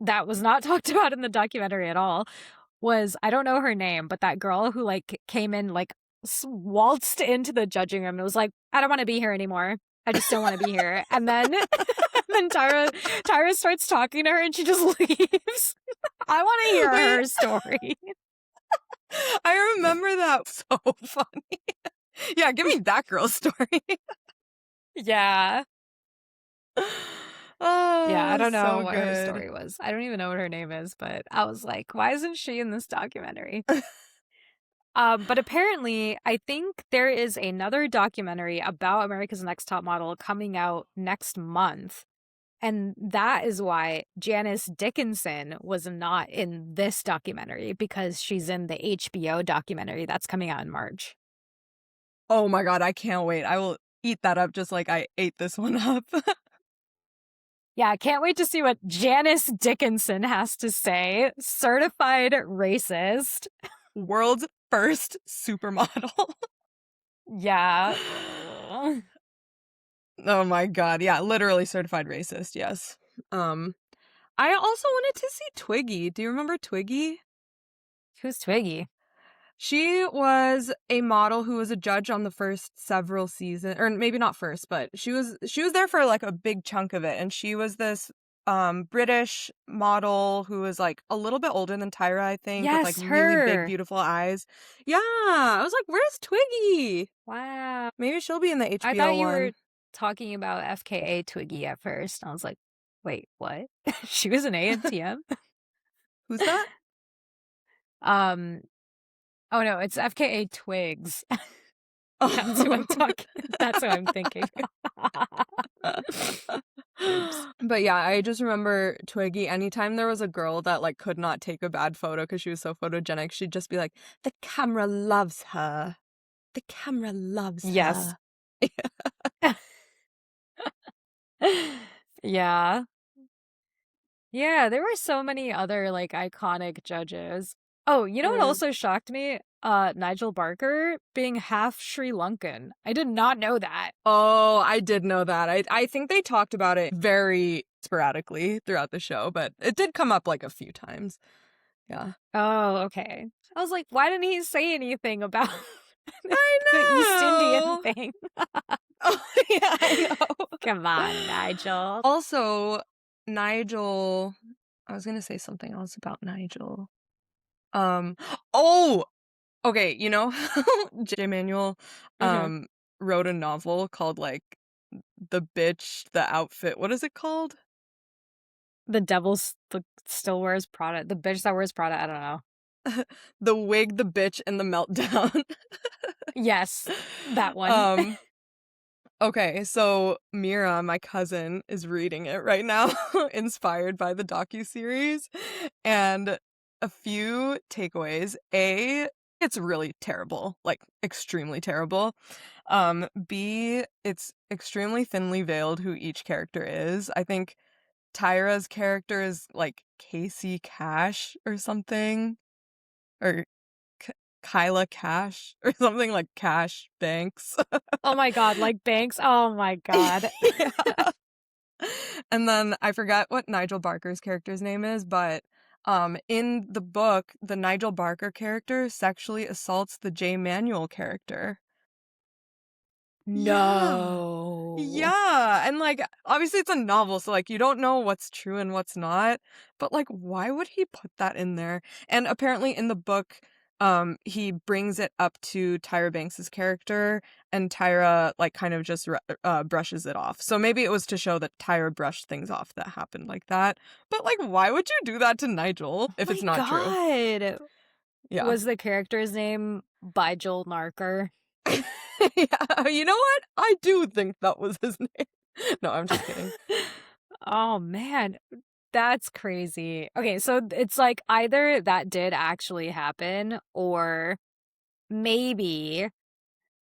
that was not talked about in the documentary at all was, I don't know her name, but that girl who like came in, like waltzed into the judging room and was like, I don't want to be here anymore. I just don't want to be here. And then then Tyra starts talking to her and she just leaves. I want to hear Wait. her story. I remember that. So funny. Yeah, give me that girl's story. Yeah. Oh, Yeah, I don't know so what good. her story was. I don't even know what her name is, but I was like, why isn't she in this documentary? But apparently, I think there is another documentary about America's Next Top Model coming out next month. And that is why Janice Dickinson was not in this documentary, because she's in the HBO documentary that's coming out in March. Oh my God, I can't wait. I will eat that up just like I ate this one up. Yeah, I can't wait to see what Janice Dickinson has to say. Certified racist. World's first supermodel. Yeah. Oh my God. Yeah, literally certified racist. Yes. I also wanted to see Twiggy. Do you remember Twiggy? Who's Twiggy? She was a model who was a judge on the first several seasons, or maybe not first, but she was there for like a big chunk of it, and she was this British model who was like a little bit older than Tyra, I think, with like Yes, really big her. beautiful eyes. Yeah, I was like, "Where's Twiggy?" Wow. Maybe she'll be in the I HBO thought you one. were talking about FKA Twiggy at first. I was like, wait, what? She was an ANTM? Who's that? um, oh no, it's FKA Twigs. That's who I'm Oh. talking. That's what I'm thinking. Oops. But yeah, I just remember Twiggy, anytime there was a girl that like could not take a bad photo because she was so photogenic, she'd just be like, the camera loves her. The camera loves Yes. her. Yeah. Yeah, there were so many other like iconic judges. Oh, you know what also shocked me? Nigel Barker being half Sri Lankan. I did not know that. Oh, I did know that. I think they talked about it very sporadically throughout the show, but it did come up like a few times. Yeah. Oh, okay. I was like, why didn't he say anything about I the East Indian know. thing? Oh, yeah, I know. Come on, Nigel. Also, Nigel, I was gonna say something else about Nigel. Um, oh, okay, you know how J. Manuel Mm-hmm. wrote a novel called like The Bitch, the Outfit. What is it called? The still wears Prada. The bitch that wears Prada. I don't know. The Wig, the Bitch, and the Meltdown. Yes, that one. Okay, so Mira, my cousin, is reading it right now, inspired by the docuseries, and a few takeaways. A, it's really terrible, like extremely terrible. B, it's extremely thinly veiled who each character is. I think Tyra's character is like Casey Cash or something, or K- Kyla Cash or something, like Cash Banks. Oh my god, like Banks. Oh my god. Yeah. And then I forgot what Nigel Barker's character's name is, but in the book, the Nigel Barker character sexually assaults the J. Manuel character. Yeah. No. Yeah. And like obviously it's a novel, so like you don't know what's true and what's not, but like why would he put that in there? And apparently in the book he brings it up to Tyra Banks's character, and Tyra like kind of just brushes it off. So maybe it was to show that Tyra brushed things off that happened like that. But like why would you do that to Nigel if it's not true? God. Yeah. Was the character's name by Joel Narker? Yeah, you know what? I do think that was his name. No, I'm just kidding. Oh man, that's crazy. Okay, so it's like either that did actually happen, or maybe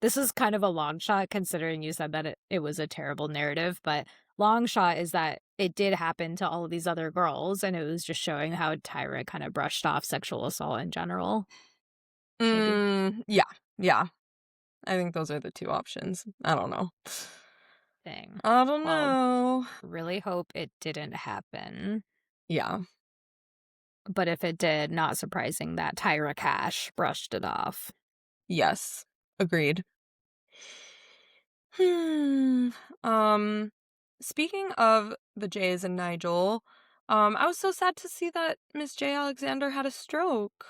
this is kind of a long shot considering you said that it was a terrible narrative, but long shot is that it did happen to all of these other girls, and it was just showing how Tyra kind of brushed off sexual assault in general. Maybe. Yeah. Yeah. I think those are the two options. I don't know. Thing. I don't Well, know. really hope it didn't happen. Yeah. But if it did, not surprising that Tyra Cash brushed it off. Yes. Agreed. Speaking of the Jays and Nigel, I was so sad to see that Miss J. Alexander had a stroke.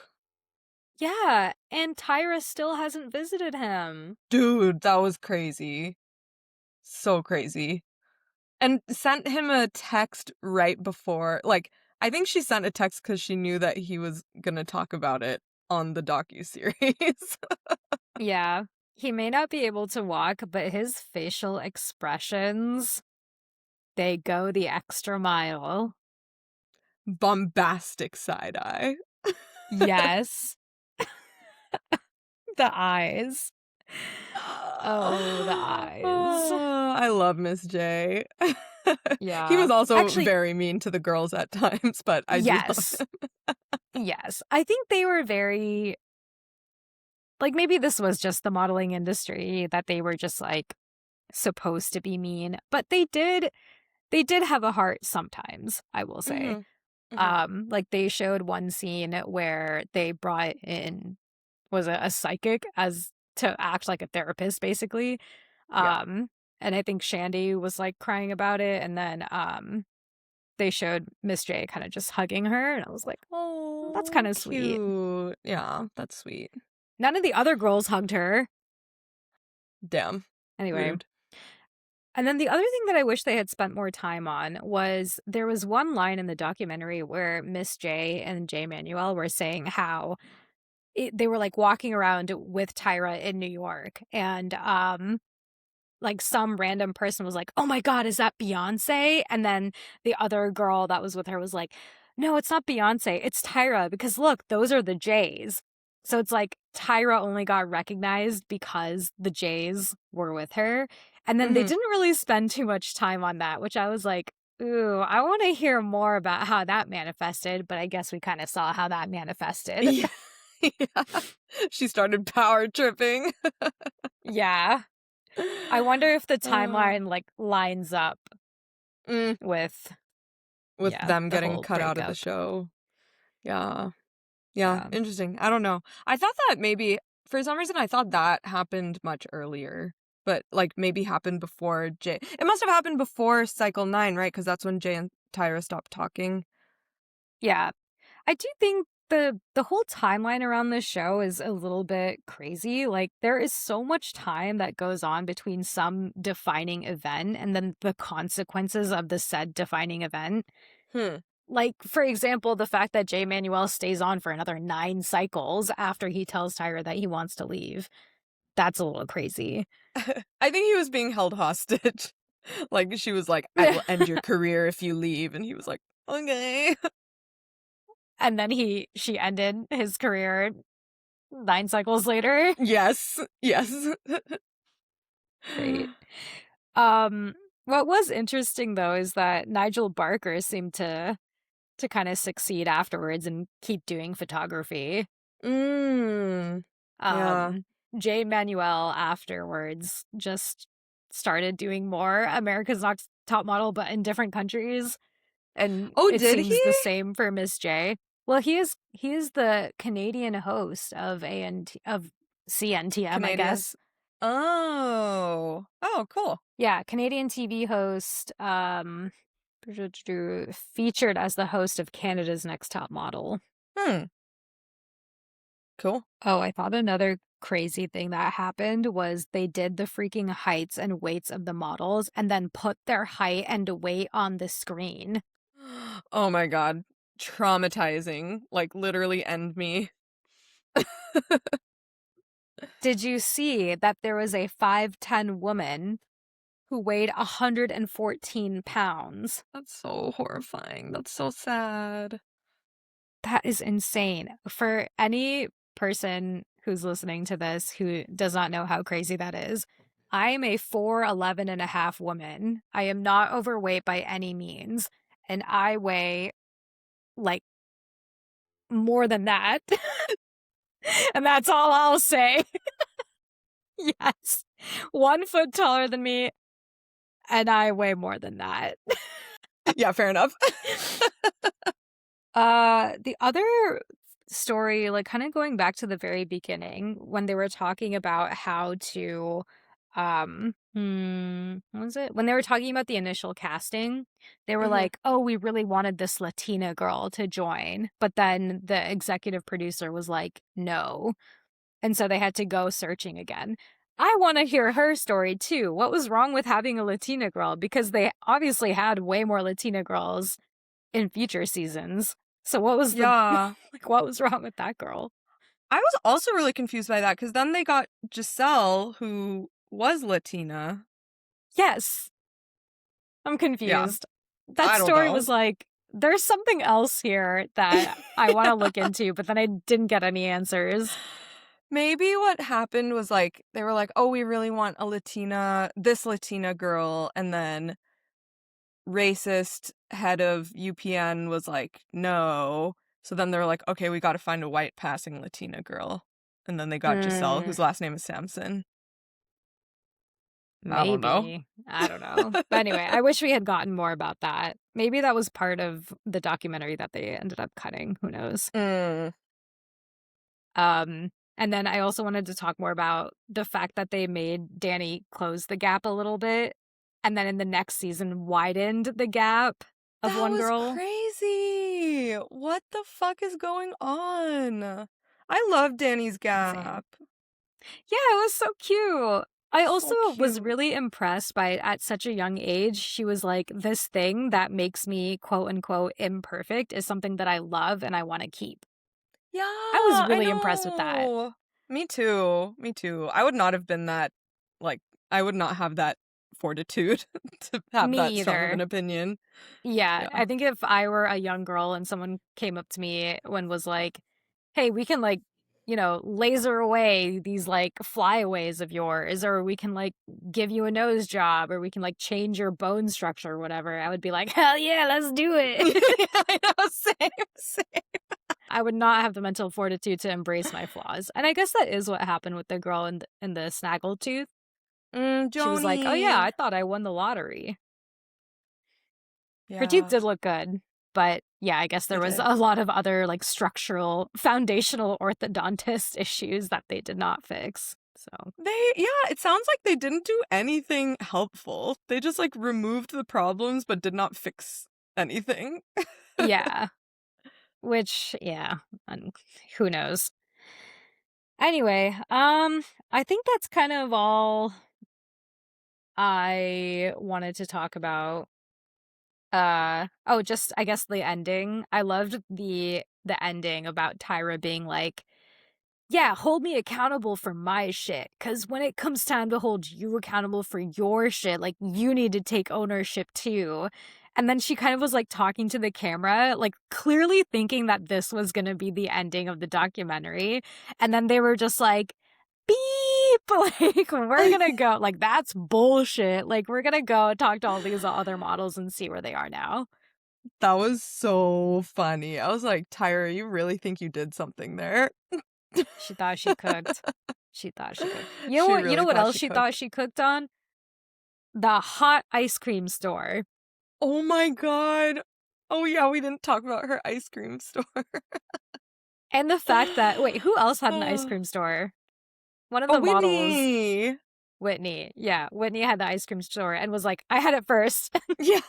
Yeah, and Tyra still hasn't visited him. Dude, that was crazy. So crazy. And sent him a text right before, like, I think she sent a text because she knew that he was gonna talk about it on the docuseries. Yeah, he may not be able to walk, but his facial expressions, they go the extra mile. Bombastic side eye. Yes. The eyes. Oh, the eyes. I love Miss J. He Yeah. was also Actually, very mean to the girls at times, but I do love yes. him. Yes. I think they were very, like, maybe this was just the modeling industry that they were just like supposed to be mean, but they did have a heart sometimes, I will say. Mhm. Mhm. Like they showed one scene where they brought in, was it a psychic as to act like a therapist basically. Yeah. And I think Shandy was like crying about it, and then they showed Miss J kind of just hugging her, and I was like, that's kind Oh, of sweet. cute. Yeah, that's sweet. None of the other girls hugged her. Damn. Anyway, Rude. and then the other thing that I wish they had spent more time on was there was one line in the documentary where Miss J and Jay Manuel were saying how they were like walking around with Tyra in New York, and like some random person was like, "Oh my God, is that Beyonce?" And then the other girl that was with her was like, "No, it's not Beyonce, it's Tyra, because look, those are the Jays." So it's like Tyra only got recognized because the Jays were with her. And then they Mhm. didn't really spend too much time on that, which I was like, ooh, I want to hear more about how that manifested, but I guess we kind of saw how that manifested. Yeah. Yeah. She started power tripping. Yeah. I wonder if the Uh, timeline like lines up mm, with, with yeah, them the getting whole cut out of the breakup. show. Yeah. Yeah, Yeah. interesting. I don't know. I thought that maybe for some reason I thought that happened much earlier. But like maybe happened before Jay. It must have happened before cycle 9, right? Because that's when Jay and Tyra stopped talking. Yeah. I do think the whole timeline around this show is a little bit crazy. Like there is so much time that goes on between some defining event and then the consequences of the said defining event. Hmm. Like, for example, the fact that Jay Manuel stays on for another 9 cycles after he tells Tyra that he wants to leave. That's a little crazy. I think he was being held hostage. Like she was like, "I will end your career if you leave," and he was like, "Okay." And then she ended his career 9 cycles later. Yes. Yes. Great. Um, what was interesting though is that Nigel Barker seemed to kind of succeed afterwards and keep doing photography. Mm. Yeah. Um, Jay Manuel afterwards just started doing more America's Next Top Model, but in different countries, and Oh, it did he? seems the same for Miss J. Well, he is the Canadian host of CNTM, I Canadian. guess. Oh. Oh, cool. Yeah, Canadian TV host, featured as the host of Canada's Next Top Model. Hmm. Cool. Oh, I thought another crazy thing that happened was they did the freaking heights and weights of the models and then put their height and weight on the screen. Oh my God. Traumatizing. Like literally end me. Did you see that there was a 5'10" woman who weighed 114 pounds? That's so horrifying. That's so sad. That is insane. For any person who's listening to this who does not know how crazy that is, I am a 4'11 and a half woman. I am not overweight by any means. And I weigh like more than that. And that's all I'll say. Yes. 1 foot taller than me. And I weigh more than that. Yeah, fair enough. The other story, like kind of going back to the very beginning when they were talking about how to what was it? When they were talking about the initial casting, they were like, "Oh, we really wanted this Latina girl to join." But then the executive producer was like, "No." And so they had to go searching again. I want to hear her story too. What was wrong with having a Latina girl? Because they obviously had way more Latina girls in future seasons. So what was Yeah. what was wrong with that girl? I was also really confused by that because then they got Giselle, who was Latina. Yes. I'm confused. That I don't story know. was like, there's something else here that I want to look into, but then I didn't get any answers. Maybe what happened was like, they were like, oh, we really want this Latina girl. And then racist head of UPN was like, no. So then they were like, okay, we got to find a white passing Latina girl. And then they got Giselle, whose last name is Samson. Maybe. I don't know. I don't know. But anyway, I wish we had gotten more about that. Maybe that was part of the documentary that they ended up cutting. Who knows? And then I also wanted to talk more about the fact that they made Danny close the gap a little bit, and then in the next season widened the gap of one girl. That was crazy. What the fuck is going on? I love Danny's gap. Yeah, it was so cute. I also was cute. really impressed by it at such a young age. She was like, this thing that makes me quote unquote imperfect is something that I love and I want to keep. Yeah, I was really impressed with that. Me too. I would not have been that, like, I would not have that fortitude to have Me that strong of either. an opinion. Yeah, I think if I were a young girl and someone came up to me and was like, hey, we can like, you know, laser away these like flyaways of yours, or we can like give you a nose job, or we can like change your bone structure or whatever, I would be like, hell yeah, let's do it. I know, same. I would not have the mental fortitude to embrace my flaws. And I guess that is what happened with the girl in the snaggletooth. She was like, oh yeah, I thought I won the lottery. Yeah. Her teeth did look good. But yeah, I guess there was a lot of other like structural, foundational orthodontist issues that they did not fix. So it sounds like they didn't do anything helpful. They just like removed the problems but did not fix anything. Yeah. Which, yeah, who knows. Anyway, I think that's kind of all I wanted to talk about. Just I guess the ending. I loved the ending about Tyra being like, yeah, hold me accountable for my shit. Cause when it comes time to hold you accountable for your shit, like you need to take ownership too. And then she kind of was like talking to the camera, like clearly thinking that this was gonna be the ending of the documentary. And then they were just like, beep, like we're gonna go, like that's bullshit. Like we're gonna go talk to all these other models and see where they are now. That was so funny. I was like, Tyra, you really think you did something there? She thought she cooked. She thought she cooked. You know what else she thought she cooked on? The hot ice cream store. Oh my god. Oh yeah, we didn't talk about her ice cream store. And the fact that, wait, who else had an ice cream store? One of the models. Whitney. Yeah, Whitney had the ice cream store and was like, I had it first. Yeah.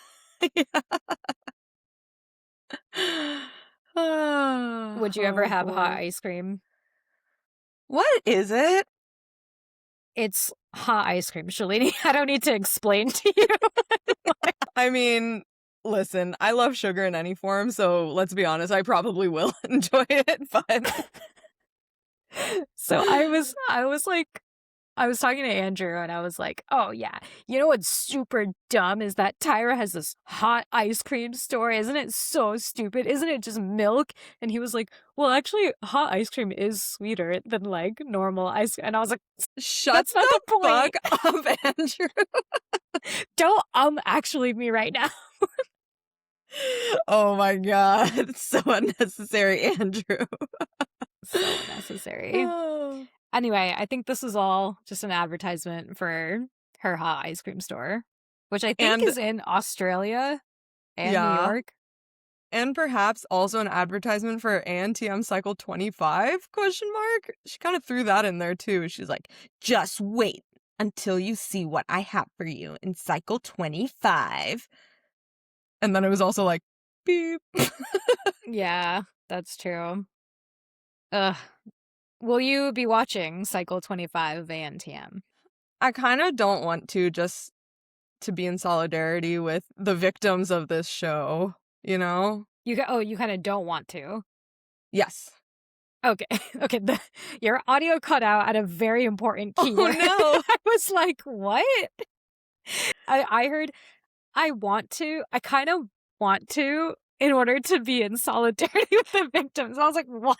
Would you ever have hot ice cream? What is it? It's hot ice cream, Shalini. I don't need to explain to you. I mean, listen, I love sugar in any form, so let's be honest, I probably will enjoy it, but so I was like I was talking to Andrew and I was like, oh yeah, you know what's super dumb is that Tyra has this hot ice cream store. Isn't it so stupid? Isn't it just milk? And he was like, well, actually, hot ice cream is sweeter than like normal ice cream. And I was like, Shut that's not the the point. fuck up, Andrew. Don't actually me right now. Oh my god. It's so unnecessary, Andrew. So unnecessary. Oh. Anyway, I think this is all just an advertisement for her hot ice cream store, which I think And is in Australia and New yeah. York. And perhaps also an advertisement for ANTM Cycle 25 question mark. She kind of threw that in there too. She's like, just wait until you see what I have for you in Cycle 25. And then it was also like, beep. Yeah, that's true. Ugh. Will you be watching Cycle 25 of ANTM? I kind of don't want to, just to be in solidarity with the victims of this show, you know? You kind of don't want to. Yes. Okay. Okay. Your audio cut out at a very important key. Oh no. I was like, what? I heard I kind of want to in order to be in solidarity with the victims. I was like, what?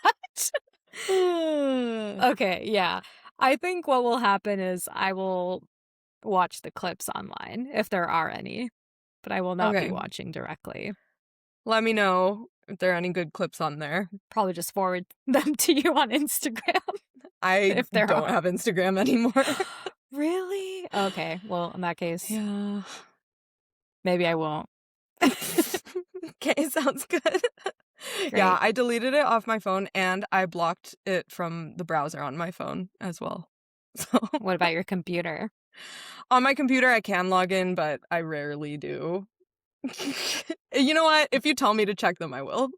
Okay, yeah. I think what will happen is I will watch the clips online if there are any, but I will not be Okay. watching directly. Let me know if there are any good clips on there. Probably just forward them to you on Instagram. I If there don't are. have Instagram anymore. Really? Okay, well, in that case, Yeah. maybe I won't. Okay, sounds good. Yeah, I deleted it off my phone and I blocked it from the browser on my phone as well. So What about your computer? on my computer I can log in, but I rarely do. You know what? If you tell me to check them, I will.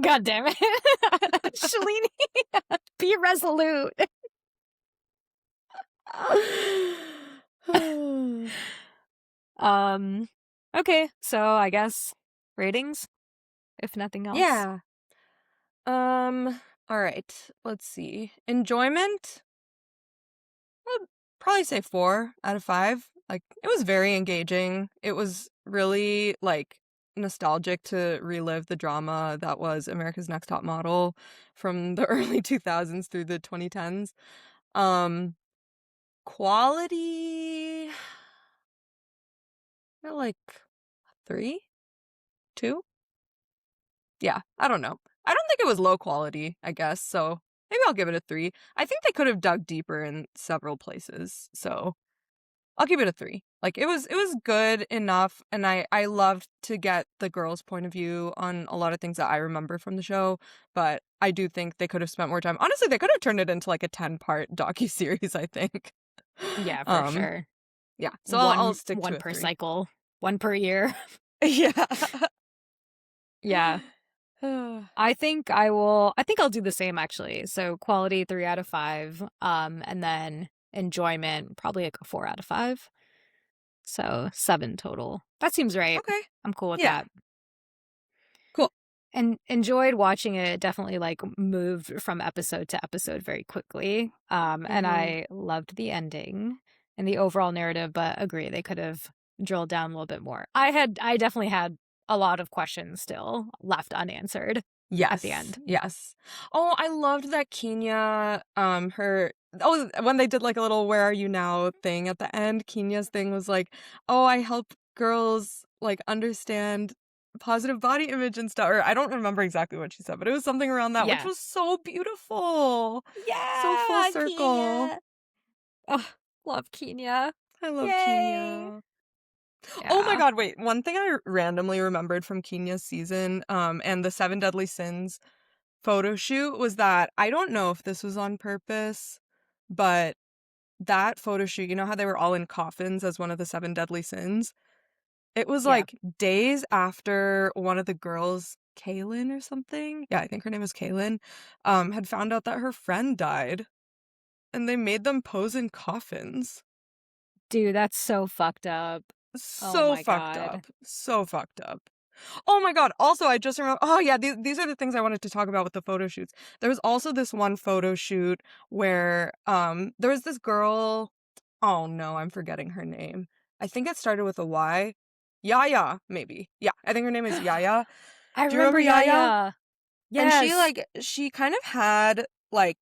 God damn it. Shalini, be resolute. Okay, so I guess ratings, if nothing else. Yeah. All right. Let's see. Enjoyment? I'd probably say 4 out of 5. Like, it was very engaging. It was really, like, nostalgic to relive the drama that was America's Next Top Model from the early 2000s through the 2010s. Quality, I feel like 3? 2? Yeah, I don't know. I don't think it was low quality, I guess, so maybe I'll give it a 3. I think they could have dug deeper in several places, so I'll give it a 3. Like, it was good enough, and I loved to get the girls' point of view on a lot of things that I remember from the show, but I do think they could have spent more time. Honestly, they could have turned it into, like, a 10-part docuseries, I think. Yeah, for sure. Yeah, so I'll stick to one a per 3. cycle, one per year. Yeah. Yeah. I think I'll do the same actually. So quality 3 out of 5. And then enjoyment probably like a 4 out of 5. So 7 total. That seems right. Okay. I'm cool with Yeah. that. Cool. And enjoyed watching it. Definitely like moved from episode to episode very quickly. And I loved the ending and the overall narrative, but agree they could have drilled down a little bit more. I definitely had a lot of questions still left unanswered. Yes. At the end. Yes. Oh, I loved that Kenya, when they did like a little "Where Are You Now" thing at the end, Kenya's thing was like, "Oh, I help girls like understand positive body image and stuff." Or I don't remember exactly what she said, but it was something around that, which was so beautiful. Yeah. So full circle. Kenya. Oh, love Kenya. I love Yay. Kenya. Oh my god, wait. One thing I randomly remembered from Kenya's season, and the 7 Deadly Sins photo shoot was that I don't know if this was on purpose, but that photo shoot, you know how they were all in coffins as one of the 7 Deadly Sins? It was like days after one of the girls, Kaylin or something? Yeah, I think her name was Kaylin, had found out that her friend died. And they made them pose in coffins. Dude, that's so fucked up. So fucked up. So fucked up. Oh my God. Also, I just remember. Oh yeah, these are the things I wanted to talk about with the photo shoots. There was also this one photo shoot where there was this girl. Oh no, I'm forgetting her name. I think it started with a Y. Yaya, maybe. Yeah, I think her name is Yaya. I Do you remember remember Yaya? Yaya. And Yes. she kind of had like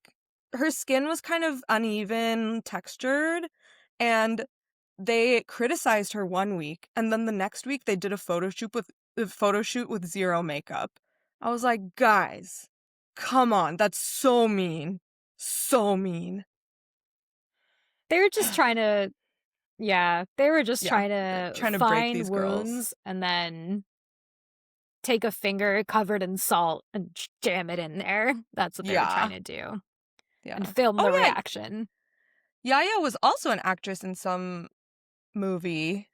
her skin was kind of uneven textured, and they criticized her one week, and then the next week they did a photo shoot with zero makeup. I was like, guys, come on, that's so mean. So mean. They were just trying to, they were just Yeah, trying to trying to break find these girls. wounds and then take a finger covered in salt and jam it in there. That's what they were trying Yeah. to do. Yeah. And film Oh the yeah, reaction. Yaya was also an actress in some movie.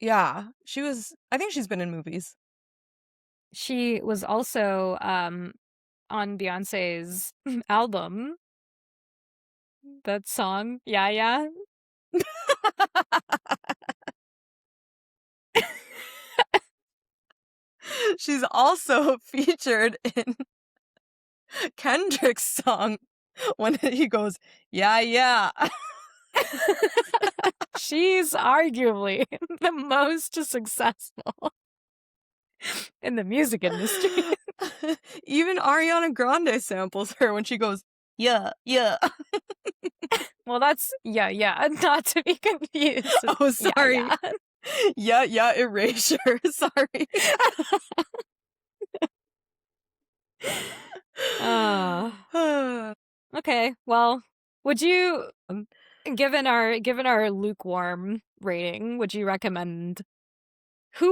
Yeah, I think she's been in movies. She was also on Beyonce's album. That song, yeah. She's also featured in Kendrick's song when he goes, yeah, yeah. She's arguably the most successful in the music industry. Even Ariana Grande samples her when she goes, yeah, yeah. Well, that's yeah, not to be confused with Oh, sorry. yeah. Yeah, erasure. Sorry. Okay. Well, would you, given our lukewarm rating, who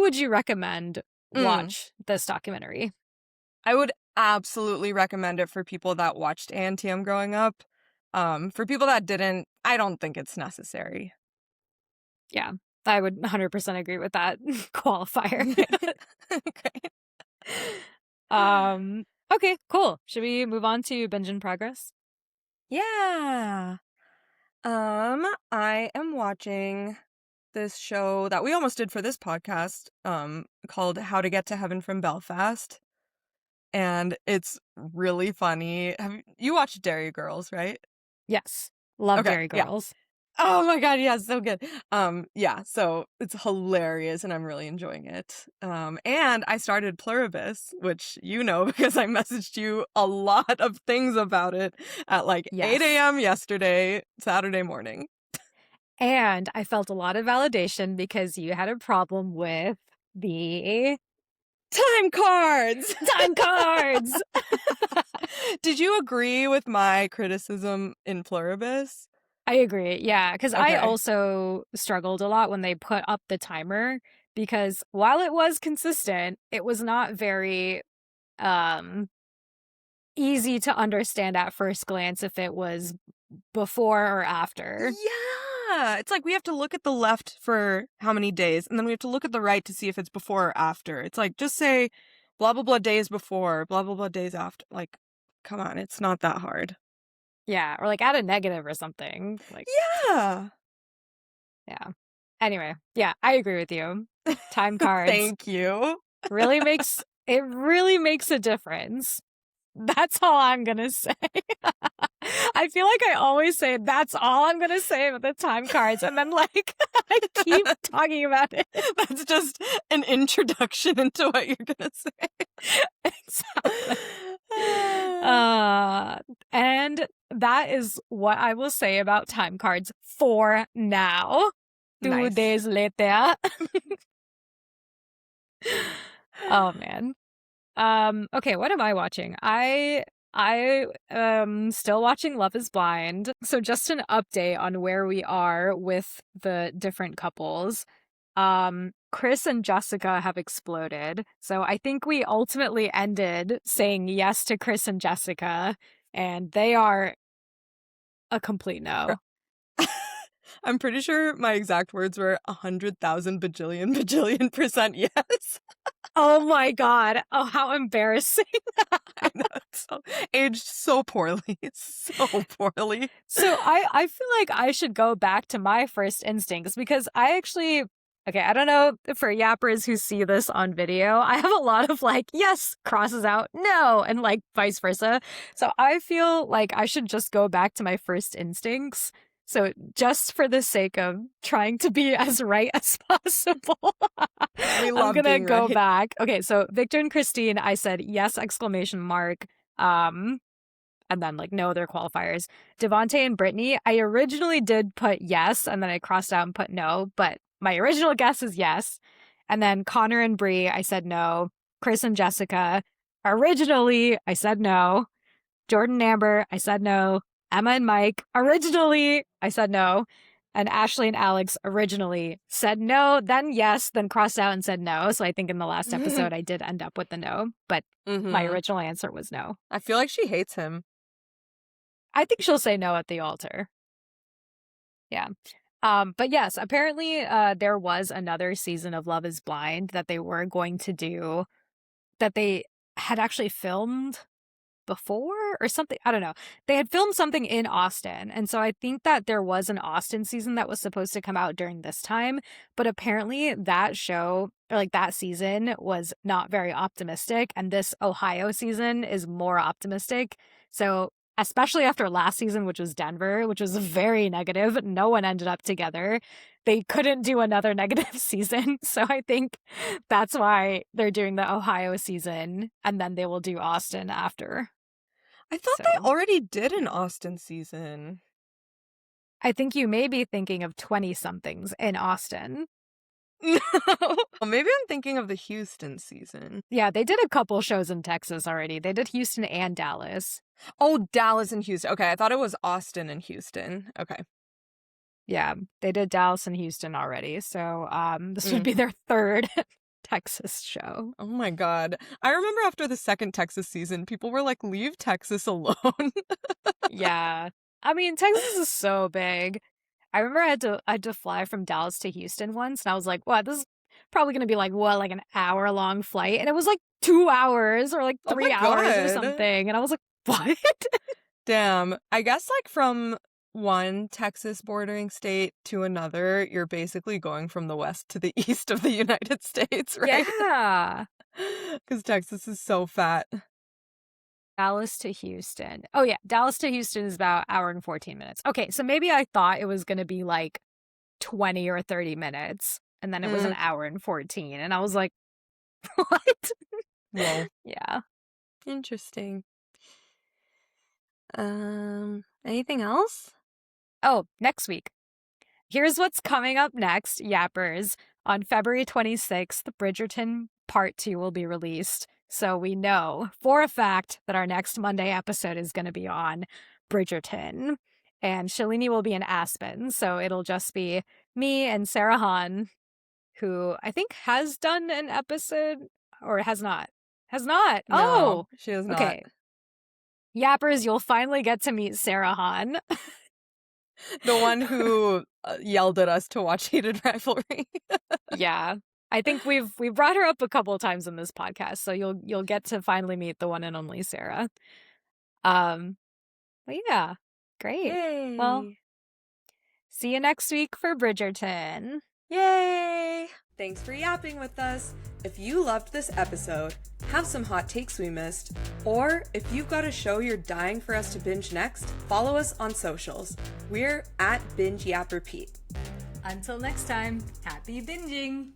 would you recommend watch this documentary? I would absolutely recommend it for people that watched ANTM growing up. For people that didn't, I don't think it's necessary. Yeah, I would 100% agree with that qualifier. Okay. Okay, cool. Should we move on to Binge in Progress? Yeah. I am watching this show that we almost did for this podcast, called How to Get to Heaven from Belfast. And it's really funny. You watched Dairy Girls, right? Yes. Love Okay, Dairy yeah. Girls. Oh my God, yeah, so good. Yeah, so it's hilarious and I'm really enjoying it. And I started Pluribus, which you know because I messaged you a lot of things about it at like Yes. 8 a.m. yesterday, Saturday morning. And I felt a lot of validation because you had a problem with the Time cards! time cards. Did you agree with my criticism in Pluribus? I agree. Yeah, because I Okay. also struggled a lot when they put up the timer because while it was consistent, it was not very easy to understand at first glance if it was before or after. Yeah, it's like we have to look at the left for how many days, and then we have to look at the right to see if it's before or after. It's like, just say blah, blah, blah days before, blah, blah, blah days after. Like, come on, it's not that hard. Yeah, or like add a negative or something. Like, Yeah. yeah. Anyway, yeah, I agree with you. Time cards Thank you. really makes a difference. That's all I'm gonna say. I feel like I always say that's all I'm gonna say about the time cards, and then like I keep talking about it. That's just an introduction into what you're gonna say. Exactly. And that is what I will say about time cards for now. 2 Nice. days later. Oh man. Okay, what am I watching? I still watching Love is Blind. So just an update on where we are with the different couples. Chris and Jessica have exploded. So I think we ultimately ended saying yes to Chris and Jessica, and they are a complete no. I'm pretty sure my exact words were 100,000 bajillion % yes. Oh my God. Oh, how embarrassing. I know, it's aged so poorly. So poorly. So I feel like I should go back to my first instincts because I actually Okay, I don't know for yappers who see this on video, I have a lot of like, yes, crosses out, no, and like vice versa. So I feel like I should just go back to my first instincts. So just for the sake of trying to be as right as possible, We I'm love gonna being go right. back. Okay, so Victor and Christine, I said yes, exclamation mark. And then like no other qualifiers. Devontae and Brittany, I originally did put yes, and then I crossed out and put no, but my original guess is yes. And then Connor and Bree, I said no. Chris and Jessica, originally I said no. Jordan and Amber, I said no. Emma and Mike, originally I said no. And Ashley and Alex originally said no, then yes, then crossed out and said no. So I think in the last episode I did end up with the no, but my original answer was no. I feel like she hates him. I think she'll say no at the altar. Yeah. But yes, apparently there was another season of Love is Blind that they were going to do that they had actually filmed before or something. I don't know. They had filmed something in Austin. And so I think that there was an Austin season that was supposed to come out during this time. But apparently that show or like that season was not very optimistic. And this Ohio season is more optimistic. So especially after last season, which was Denver, which was very negative, no one ended up together. They couldn't do another negative season. So I think that's why they're doing the Ohio season and then they will do Austin after. I thought they already did an Austin season. I think you may be thinking of 20-somethings in Austin. No. Maybe I'm thinking of the Houston season. Yeah, they did a couple shows in Texas already. They did Houston and Dallas. Oh, Dallas and Houston. Okay, I thought it was Austin and Houston. Okay. Yeah, they did Dallas and Houston already. So this would be their third Texas show. Oh my God. I remember after the second Texas season, people were like, leave Texas alone. Yeah. I mean, Texas is so big. I remember I had to fly from Dallas to Houston once, and I was like, "What? This is probably going to be like an hour-long flight," and it was like 2 hours or like 3 hours or something, and I was like, "What?" Damn. I guess like from one Texas bordering state to another, you're basically going from the west to the east of the United States, right? Yeah. Because Texas is so fat. Dallas to Houston. Oh yeah, Dallas to Houston is about an hour and 14 minutes. Okay, so maybe I thought it was going to be like 20 or 30 minutes, and then it was an hour and 14, and I was like, what? Whoa. Yeah. Interesting. Anything else? Oh, next week. Here's what's coming up next, Yappers. On February 26th, Bridgerton Part 2 will be released. So we know for a fact that our next Monday episode is going to be on Bridgerton. And Shalini will be in Aspen. So it'll just be me and Sarah Hahn, who I think has done an episode or has not. Has not. No, oh, she has not. Okay. Yappers, you'll finally get to meet Sarah Hahn. The one who yelled at us to watch Heated Rivalry. Yeah. I think we've brought her up a couple of times in this podcast, so you'll get to finally meet the one and only Sarah. But yeah, great. Yay. Well, see you next week for Bridgerton. Yay! Thanks for yapping with us. If you loved this episode, have some hot takes we missed, or if you've got a show you're dying for us to binge next, follow us on socials. We're at Binge Yap Repeat. Until next time, happy binging!